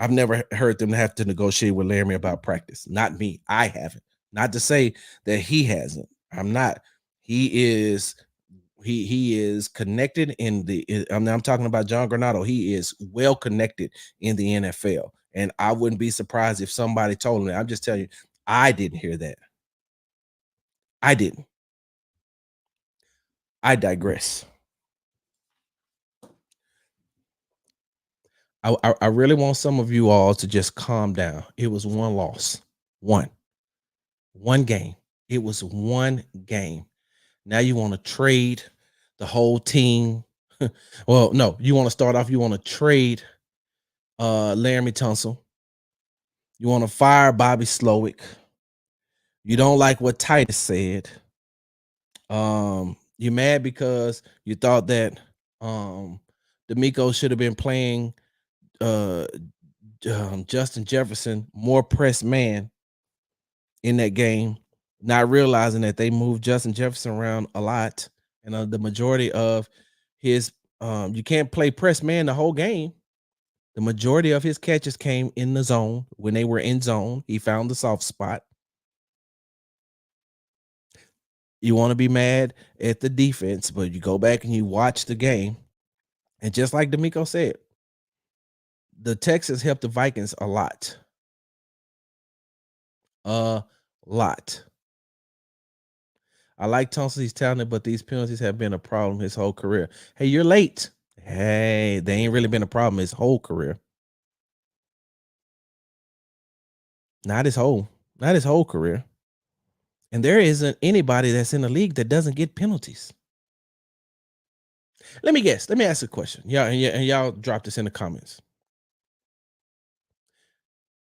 I've never heard them have to negotiate with Laremy about practice. Not me. I haven't. Not to say that he hasn't. I'm not. He is connected in the I'm talking about John Granado. He is well connected in the NFL. And I wouldn't be surprised if somebody told him that. I'm just telling you, I didn't hear that. I didn't. I digress. I really want some of you all to just calm down. It was one loss. One game. It was one game. Now you want to trade the whole team. Well, no, you want to start off, you want to trade Laremy Tunsil. You want to fire Bobby Slowick. You don't like what Titus said. You're mad because you thought that D'Amico should have been playing Justin Jefferson more press man in that game, not realizing that they moved Justin Jefferson around a lot, and the majority of his you can't play press man the whole game. The majority of his catches came in the zone. When they were in zone, he found the soft spot. You want to be mad at the defense, but you go back and you watch the game, and just like D'Amico said, the Texans helped the Vikings a lot. A lot. I like Tunsil, he's talented, but these penalties have been a problem his whole career. Hey, you're late. Hey, they ain't really been a problem his whole career. Not his whole career. And there isn't anybody that's in the league that doesn't get penalties. Let me guess. Let me ask a question. And y'all drop this in the comments.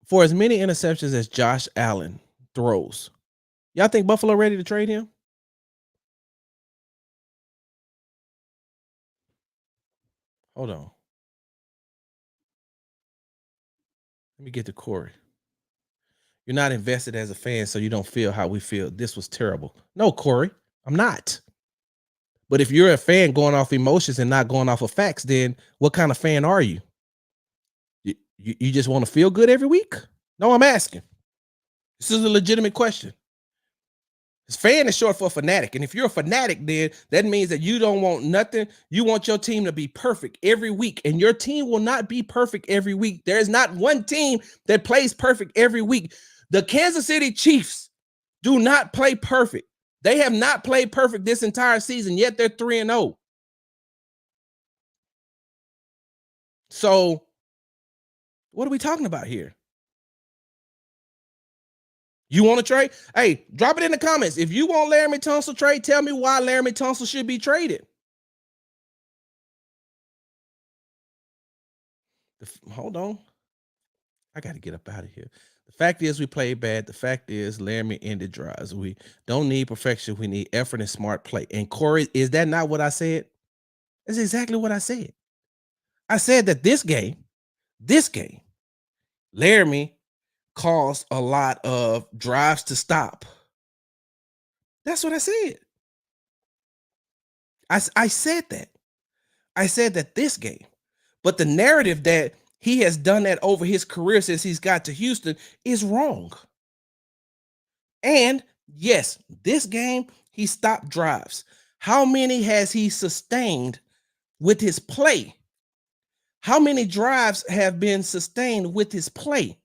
For as many interceptions as Josh Allen throws, y'all think Buffalo ready to trade him? Hold on. Let me get to Corey. You're not invested as a fan, so you don't feel how we feel. This was terrible. No, Corey, I'm not. But if you're a fan going off emotions and not going off of facts, then what kind of fan are you? You just want to feel good every week? No, I'm asking. This is a legitimate question. This fan is short for fanatic. And if you're a fanatic, then that means that you don't want nothing. You want your team to be perfect every week. And your team will not be perfect every week. There is not one team that plays perfect every week. The Kansas City Chiefs do not play perfect. They have not played perfect this entire season, yet they're 3-0. So, what are we talking about here? You want to trade? Hey, drop it in the comments. If you want Laremy Tunsil trade, tell me why Laremy Tunsil should be traded. Hold on. I got to get up out of here. The fact is we played bad. The fact is Laremy ended drives. We don't need perfection. We need effort and smart play. And Corey, is that not what I said? That's exactly what I said. I said that this game, Laremy caused a lot of drives to stop. That's what I said. I said that. I said that this game. But the narrative that he has done that over his career since he's got to Houston is wrong. And yes, this game, he stopped drives. How many has he sustained with his play? How many drives have been sustained with his play?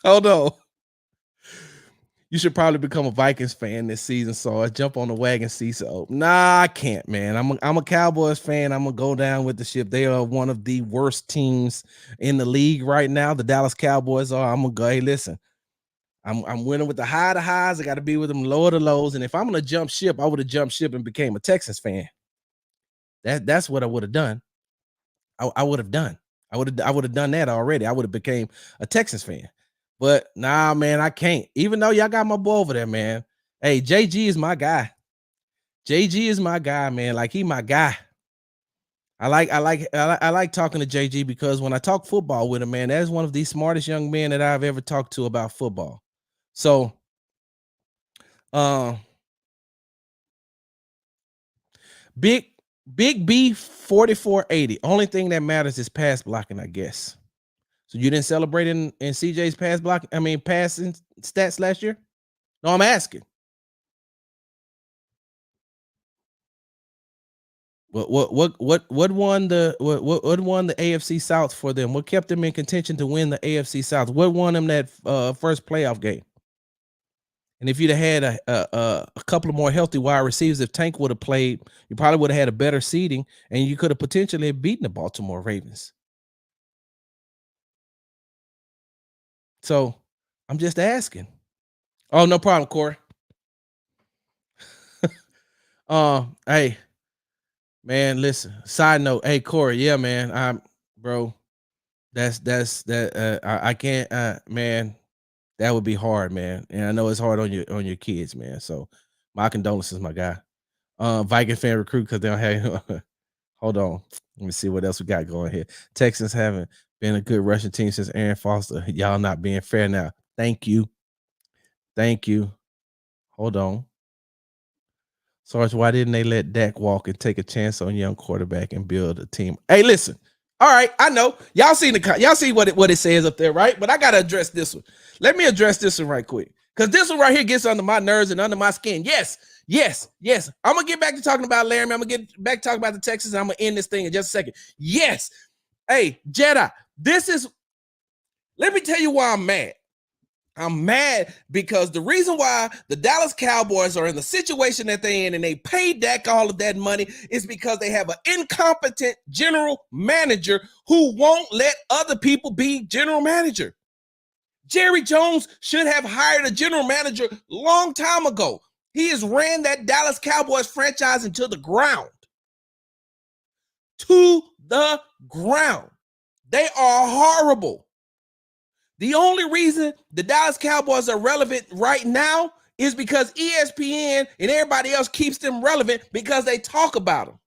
Hold on. You should probably become a Vikings fan this season, so I jump on the wagon seat. So nah, I can't, man. I'm a Cowboys fan. I'm gonna go down with the ship. They are one of the worst teams in the league right now. The Dallas Cowboys are. I'm gonna go. Hey, listen, I'm winning with the high of the highs. I got to be with them low of the lows. And if I'm gonna jump ship, I would have jumped ship and became a Texans fan. That's what I would have done. I would have done. I would have done that already. I would have became a Texans fan. But nah, man, I can't. Even though y'all got my boy over there, man. Hey, JG is my guy. JG is my guy, man. Like he my guy. I like talking to JG because when I talk football with him, man, that's one of the smartest young men that I've ever talked to about football. So, Big B 4480. Only thing that matters is pass blocking, I guess. So you didn't celebrate in CJ's passing stats last year? No, I'm asking. What won the what won the AFC South for them? What kept them in contention to win the AFC South? What won them that first playoff game? And if you'd have had a couple of more healthy wide receivers, if Tank would have played, you probably would have had a better seeding, and you could have potentially beaten the Baltimore Ravens. So I'm just asking. Oh, no problem, Corey. Hey, man, listen. Side note, hey, Corey, yeah, man, bro, I can't, man. That would be hard, man. And I know it's hard on your kids, man. So my condolences, my guy. Viking fan recruit because they don't have. Hold on, let me see what else we got going here. Texans haven't been a good rushing team since Aaron Foster. Y'all not being fair now. Thank you. Hold on. Sarge, why didn't they let Dak walk and take a chance on young quarterback and build a team? Hey, listen. All right, I know y'all see what it says up there, right? But I gotta address this one. Let me address this one right quick, because this one right here gets under my nerves and under my skin. Yes. I'm gonna get back to talking about Laremy. I'm gonna get back to talking about the Texans. And I'm gonna end this thing in just a second. Yes. Hey, Jedi, let me tell you why I'm mad. I'm mad because the reason why the Dallas Cowboys are in the situation that they're in and they paid Dak all of that money is because they have an incompetent general manager who won't let other people be general manager. Jerry Jones should have hired a general manager long time ago. He has ran that Dallas Cowboys franchise into the ground. To the ground. They are horrible. The only reason the Dallas Cowboys are relevant right now is because ESPN and everybody else keeps them relevant because they talk about them.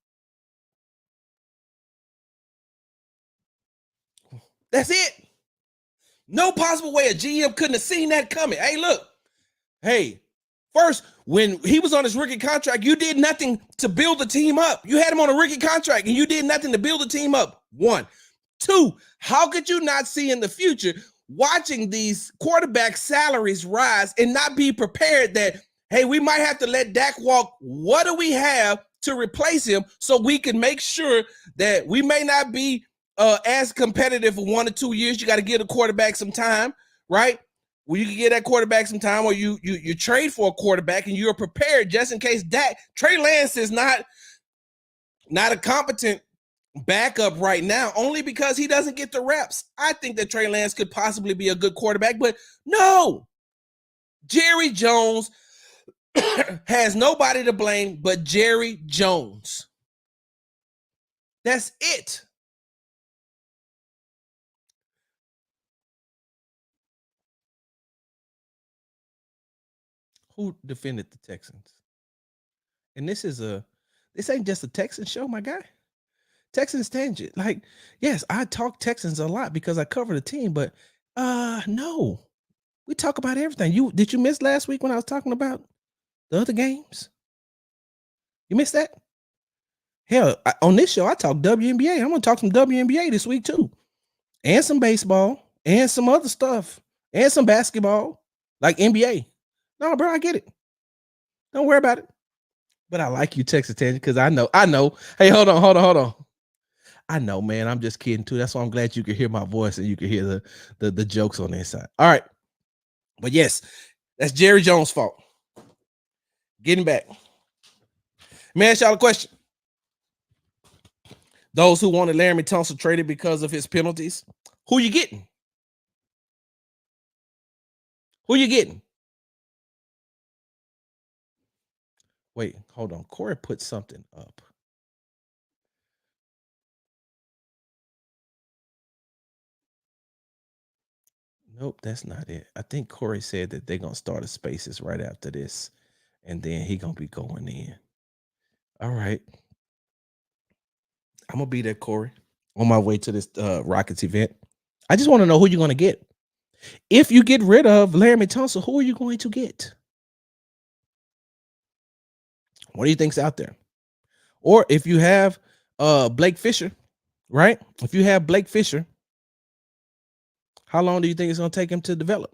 That's it. No possible way a GM couldn't have seen that coming. Hey, look. Hey, first, when he was on his rookie contract, you did nothing to build the team up. You had him on a rookie contract and you did nothing to build the team up. 1. 2, how could you not see in the future watching these quarterback salaries rise and not be prepared that, hey, we might have to let Dak walk. What do we have to replace him so we can make sure that we may not be as competitive for 1 or 2 years? You got to give the quarterback some time, right? Well, you can get that quarterback some time, or you trade for a quarterback and you're prepared just in case Dak. Trey Lance is not a competent backup right now, only because he doesn't get the reps. I think that Trey Lance could possibly be a good quarterback, but no. Jerry Jones has nobody to blame but Jerry Jones. That's it. Who defended the Texans? And this ain't just a Texans show, my guy. Texans tangent. Like, yes, I talk Texans a lot because I cover the team, but no. We talk about everything. Did you miss last week when I was talking about the other games? You missed that? Hell, on this show, I talk WNBA. I'm going to talk some WNBA this week too. And some baseball and some other stuff and some basketball like NBA. No, bro, I get it. Don't worry about it. But I like you, Texas Tangent, because I know. Hey, hold on. I know, man. I'm just kidding too. That's why I'm glad you could hear my voice and you could hear the jokes on the inside. All right. But yes, that's Jerry Jones' fault. Getting back. Let me ask y'all a question. Those who wanted Laremy Tunsil traded because of his penalties, who you getting? Who you getting? Wait, hold on. Corey put something up. Nope, that's not it. I think Corey said that they're going to start a spaces right after this, and then he going to be going in. All right. I'm going to be there, Corey, on my way to this Rockets event. I just want to know who you're going to get. If you get rid of Laremy Tunsil, who are you going to get? What do you think's out there? Or if you have Blake Fisher, right? If you have Blake Fisher, how long do you think it's going to take him to develop?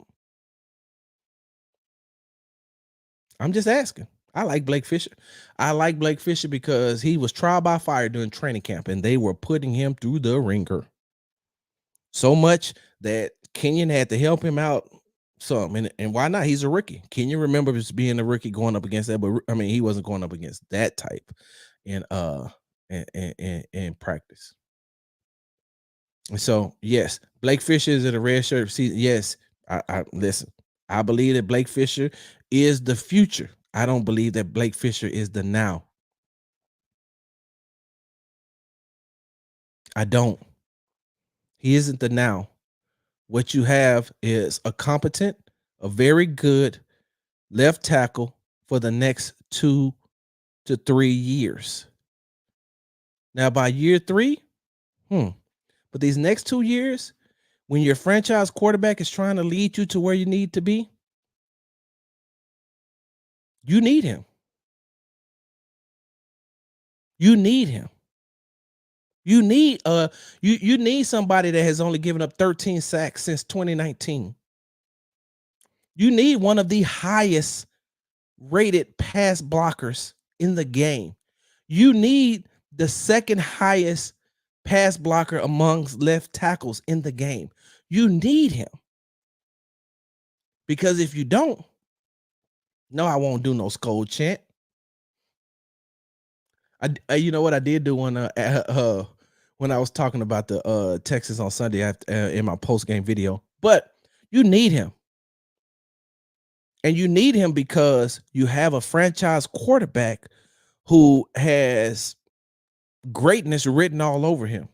I'm just asking. I like Blake Fisher. I like Blake Fisher because he was trial by fire during training camp, and they were putting him through the ringer. So much that Kenyon had to help him out some. And why not? He's a rookie. Kenyon remembers being a rookie going up against that, but I mean, he wasn't going up against that type in practice. And so, yes, Blake Fisher is in a red shirt season. Yes, I listen. I believe that Blake Fisher is the future. I don't believe that Blake Fisher is the now. I don't. He isn't the now. What you have is a competent, a very good left tackle for the next 2 to 3 years. Now, by year 3, but these next 2 years, when your franchise quarterback is trying to lead you to where you need to be, you need him. You need him. You need you need somebody that has only given up 13 sacks since 2019. You need one of the highest rated pass blockers in the game. You need the second highest pass blocker amongst left tackles in the game. You need him. Because if you don't, no, I won't do no scold chant. You know what I did do when I was talking about the Texans on Sunday in my post game video. But you need him, and you need him because you have a franchise quarterback who has greatness written all over him.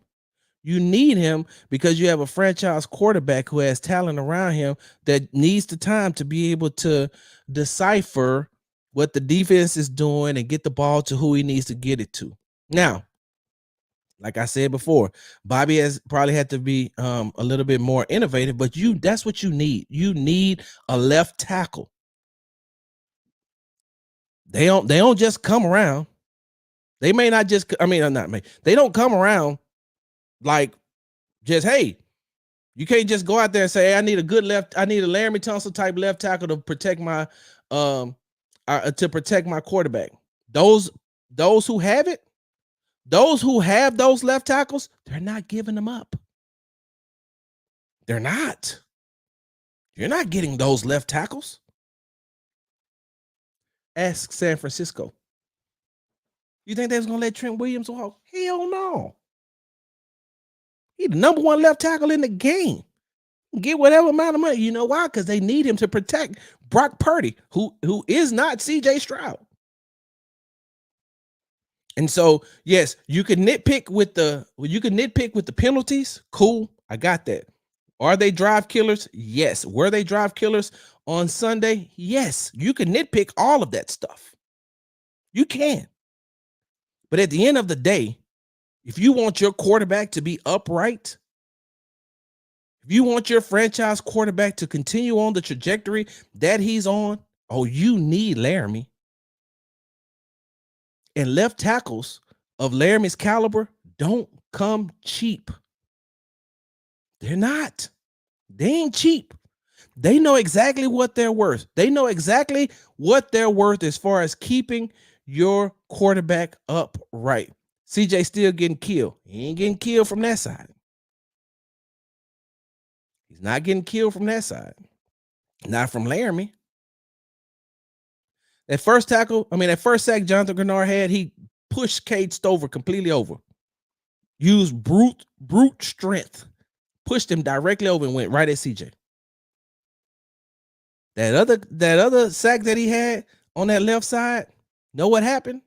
You need him because you have a franchise quarterback who has talent around him that needs the time to be able to decipher what the defense is doing and get the ball to who he needs to get it to. Now, like I said before, Bobby has probably had to be a little bit more innovative, but that's what you need. You need a left tackle. They don't just come around. They may not just, I mean, not me. They don't come around like just, hey, you can't just go out there and say, hey, I need a Laremy Tunsil type left tackle to protect my quarterback. Those who have it, those who have those left tackles, they're not giving them up. They're not. You're not getting those left tackles. Ask San Francisco. You think they was gonna let Trent Williams walk? Hell no. He's the number one left tackle in the game. Get whatever amount of money. You know why? Because they need him to protect Brock Purdy, who is not CJ Stroud. And so, yes, you can nitpick with the penalties. Cool, I got that. Are they drive killers? Yes. Were they drive killers on Sunday? Yes. You can nitpick all of that stuff. You can. But at the end of the day, if you want your quarterback to be upright, if you want your franchise quarterback to continue on the trajectory that he's on, you need Laremy. And left tackles of Laramy's caliber don't come cheap. They're not. They ain't cheap. They know exactly what they're worth. They know exactly what they're worth as far as keeping your quarterback upright. CJ still getting killed. He ain't getting killed from that side. He's not getting killed from that side. Not from Laremy. That first sack Jonathan Grenard had, he pushed Cade Stover completely over. Used brute strength. Pushed him directly over and went right at CJ. That other sack that he had on that left side, know what happened?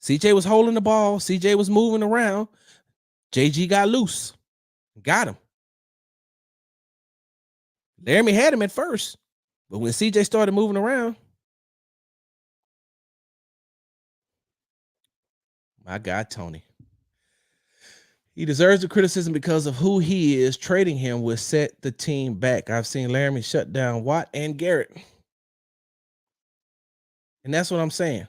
CJ was holding the ball. CJ was moving around. JG got loose. Got him. Laremy had him at first. But when CJ started moving around, my guy, Tony. He deserves the criticism because of who he is. Trading him will set the team back. I've seen Laremy shut down Watt and Garrett. And that's what I'm saying.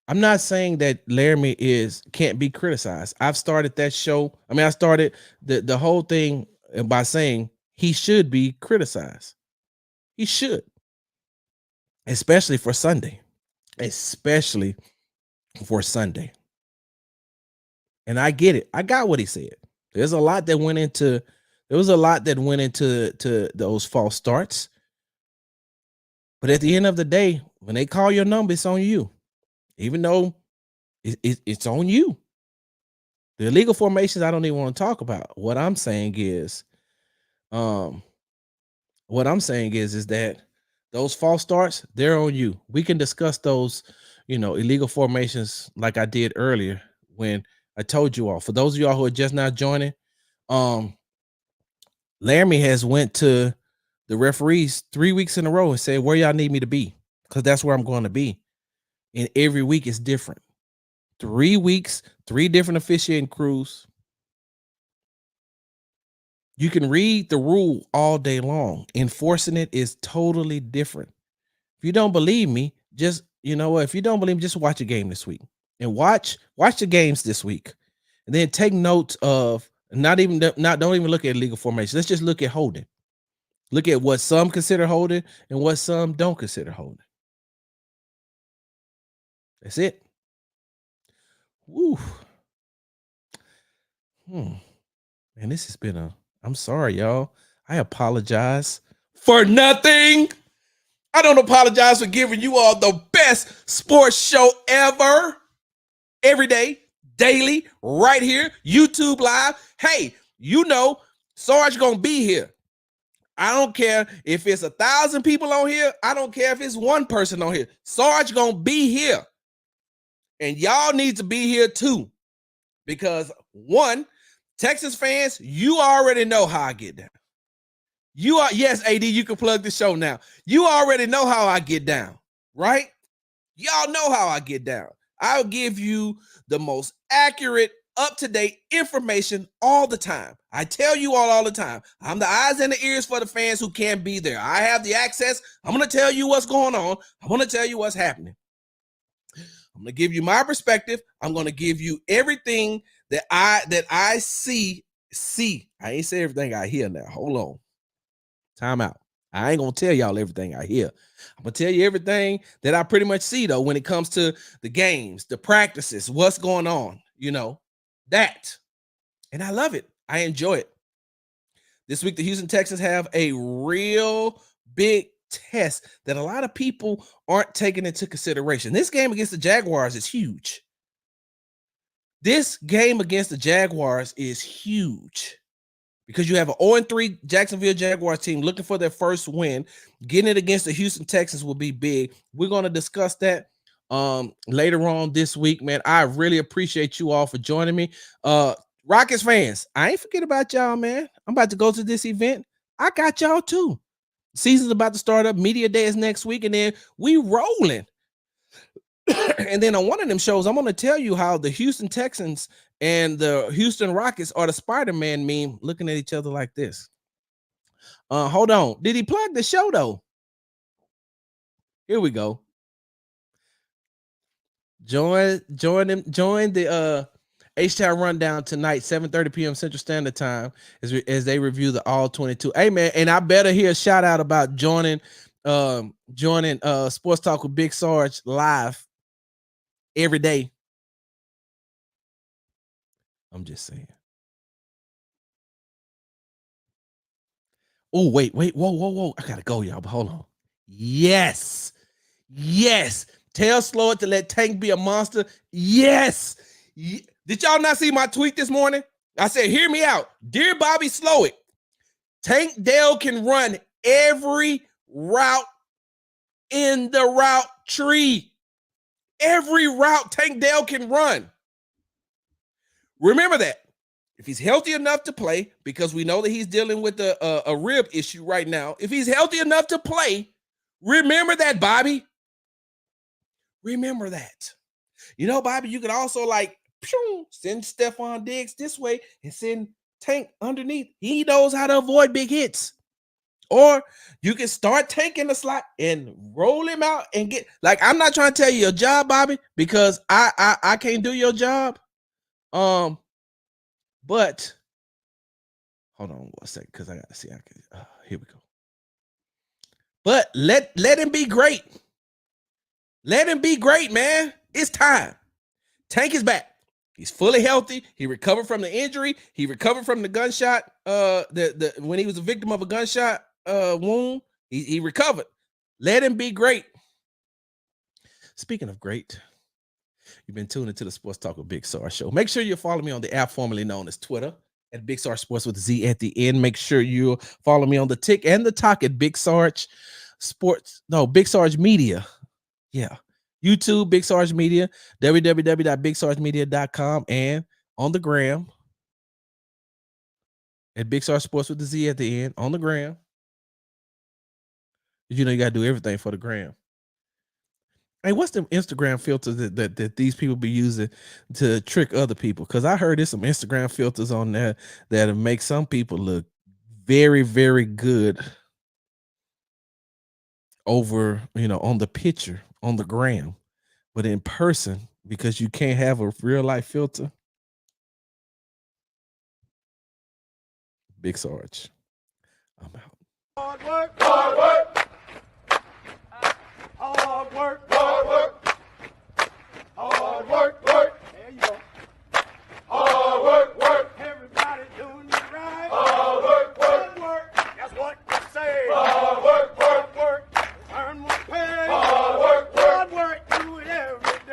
I'm not saying that Laremy can't be criticized. I've started that show. I started the whole thing by saying he should be criticized. He should. Especially for Sunday. Especially for Sunday. And I get it. I got what he said. There was a lot that went into those false starts. But at the end of the day, when they call your number, it's on you. Even though it's on you. The illegal formations I don't even want to talk about. What I'm saying is that those false starts, they're on you. We can discuss those, illegal formations like I did earlier when I told you all. For those of y'all who are just now joining, Laremy has went to the referees 3 weeks in a row and said, where y'all need me to be? Because that's where I'm going to be. And every week is different. 3 weeks, 3 different officiating crews. You can read the rule all day long. Enforcing it is totally different. If you don't believe me, just, if you don't believe me, just watch a game this week. And watch the games this week. And then take notes of don't even look at legal formation. Let's just look at holding. Look at what some consider holding and what some don't consider holding. That's it. Woo. And this has been I'm sorry, y'all. I apologize for nothing. I don't apologize for giving you all the best sports show ever. Every day, daily, right here, YouTube Live. Hey, you know, Sarge gonna be here. I don't care if it's 1,000 people on here. I don't care if it's one person on here. Sarge gonna be here. And y'all need to be here too. Because one, Texas fans, you already know how I get down. Yes, AD, you can plug the show now. You already know how I get down, right? Y'all know how I get down. I'll give you the most accurate, up-to-date information all the time. I tell you all the time. I'm the eyes and the ears for the fans who can't be there. I have the access. I'm going to tell you what's going on. I'm going to tell you what's happening. I'm going to give you my perspective. I'm going to give you everything that I see. I ain't say everything I hear now. Hold on. Time out. I ain't going to tell y'all everything I hear. I'm going to tell you everything that I pretty much see, though, when it comes to the games, the practices, what's going on, you know, that. And I love it. I enjoy it. This week, the Houston Texans have a real big test that a lot of people aren't taking into consideration. This game against the Jaguars is huge. This game against the Jaguars is huge. Because you have an 0-3 Jacksonville Jaguars team looking for their first win. Getting it against the Houston Texans will be big. We're going to discuss that later on this week, man. I really appreciate you all for joining me. Rockets fans, I ain't forget about y'all, man. I'm about to go to this event. I got y'all too. Season's about to start up. Media day is next week, and then we rolling. And then on one of them shows, I'm going to tell you how the Houston Texans and the Houston Rockets are the Spider-Man meme looking at each other like this. Hold on. Did he plug the show, though? Here we go. Join the H-Town Rundown tonight, 7:30 p.m. Central Standard Time, as they review the All 22. Hey, man, and I better hear a shout-out about joining Sports Talk with Big Sarge live every day. I'm just saying. Oh, wait. Whoa. I gotta go, y'all, but hold on. Yes. Tell Slow It to let Tank be a monster. Yes. Did y'all not see my tweet this morning? I said, hear me out. Dear Bobby Slow It, Tank Dell can run every route in the route tree. Every route Tank Dell can run. Remember that. If he's healthy enough to play, because we know that he's dealing with a rib issue right now. If he's healthy enough to play, remember that, Bobby. Remember that. You know, Bobby, you could also send Stephon Diggs this way and send Tank underneath. He knows how to avoid big hits. Or you can start Tank in the slot and roll him out and get, I'm not trying to tell you your job, Bobby, because I can't do your job. But hold on 1 second, because I gotta see. Here we go. But let him be great. Let him be great, man. It's time. Tank is back. He's fully healthy. He recovered from the injury. He recovered from the gunshot. When he was a victim of a gunshot wound, he recovered. Let him be great. Speaking of great, you've been tuned into the Sports Talk with Big Sarge show. Make sure you follow me on the app formerly known as Twitter at Big Sarge Sports with a Z at the end. Make sure you follow me on the Tick and the Talk at Big Sarge Sports. No, Big Sarge Media. Yeah. YouTube, Big Sarge Media, www.bigsargemedia.com, and on the gram at Big Sarge Sports with the Z at the end, on the gram. You know, you got to do everything for the gram. Hey, what's the Instagram filters that these people be using to trick other people? Because I heard there's some Instagram filters on there that make some people look very, very good over, on the picture, on the gram. But in person, because you can't have a real life filter. Big Sarge. I'm out. Hard work. Hard work.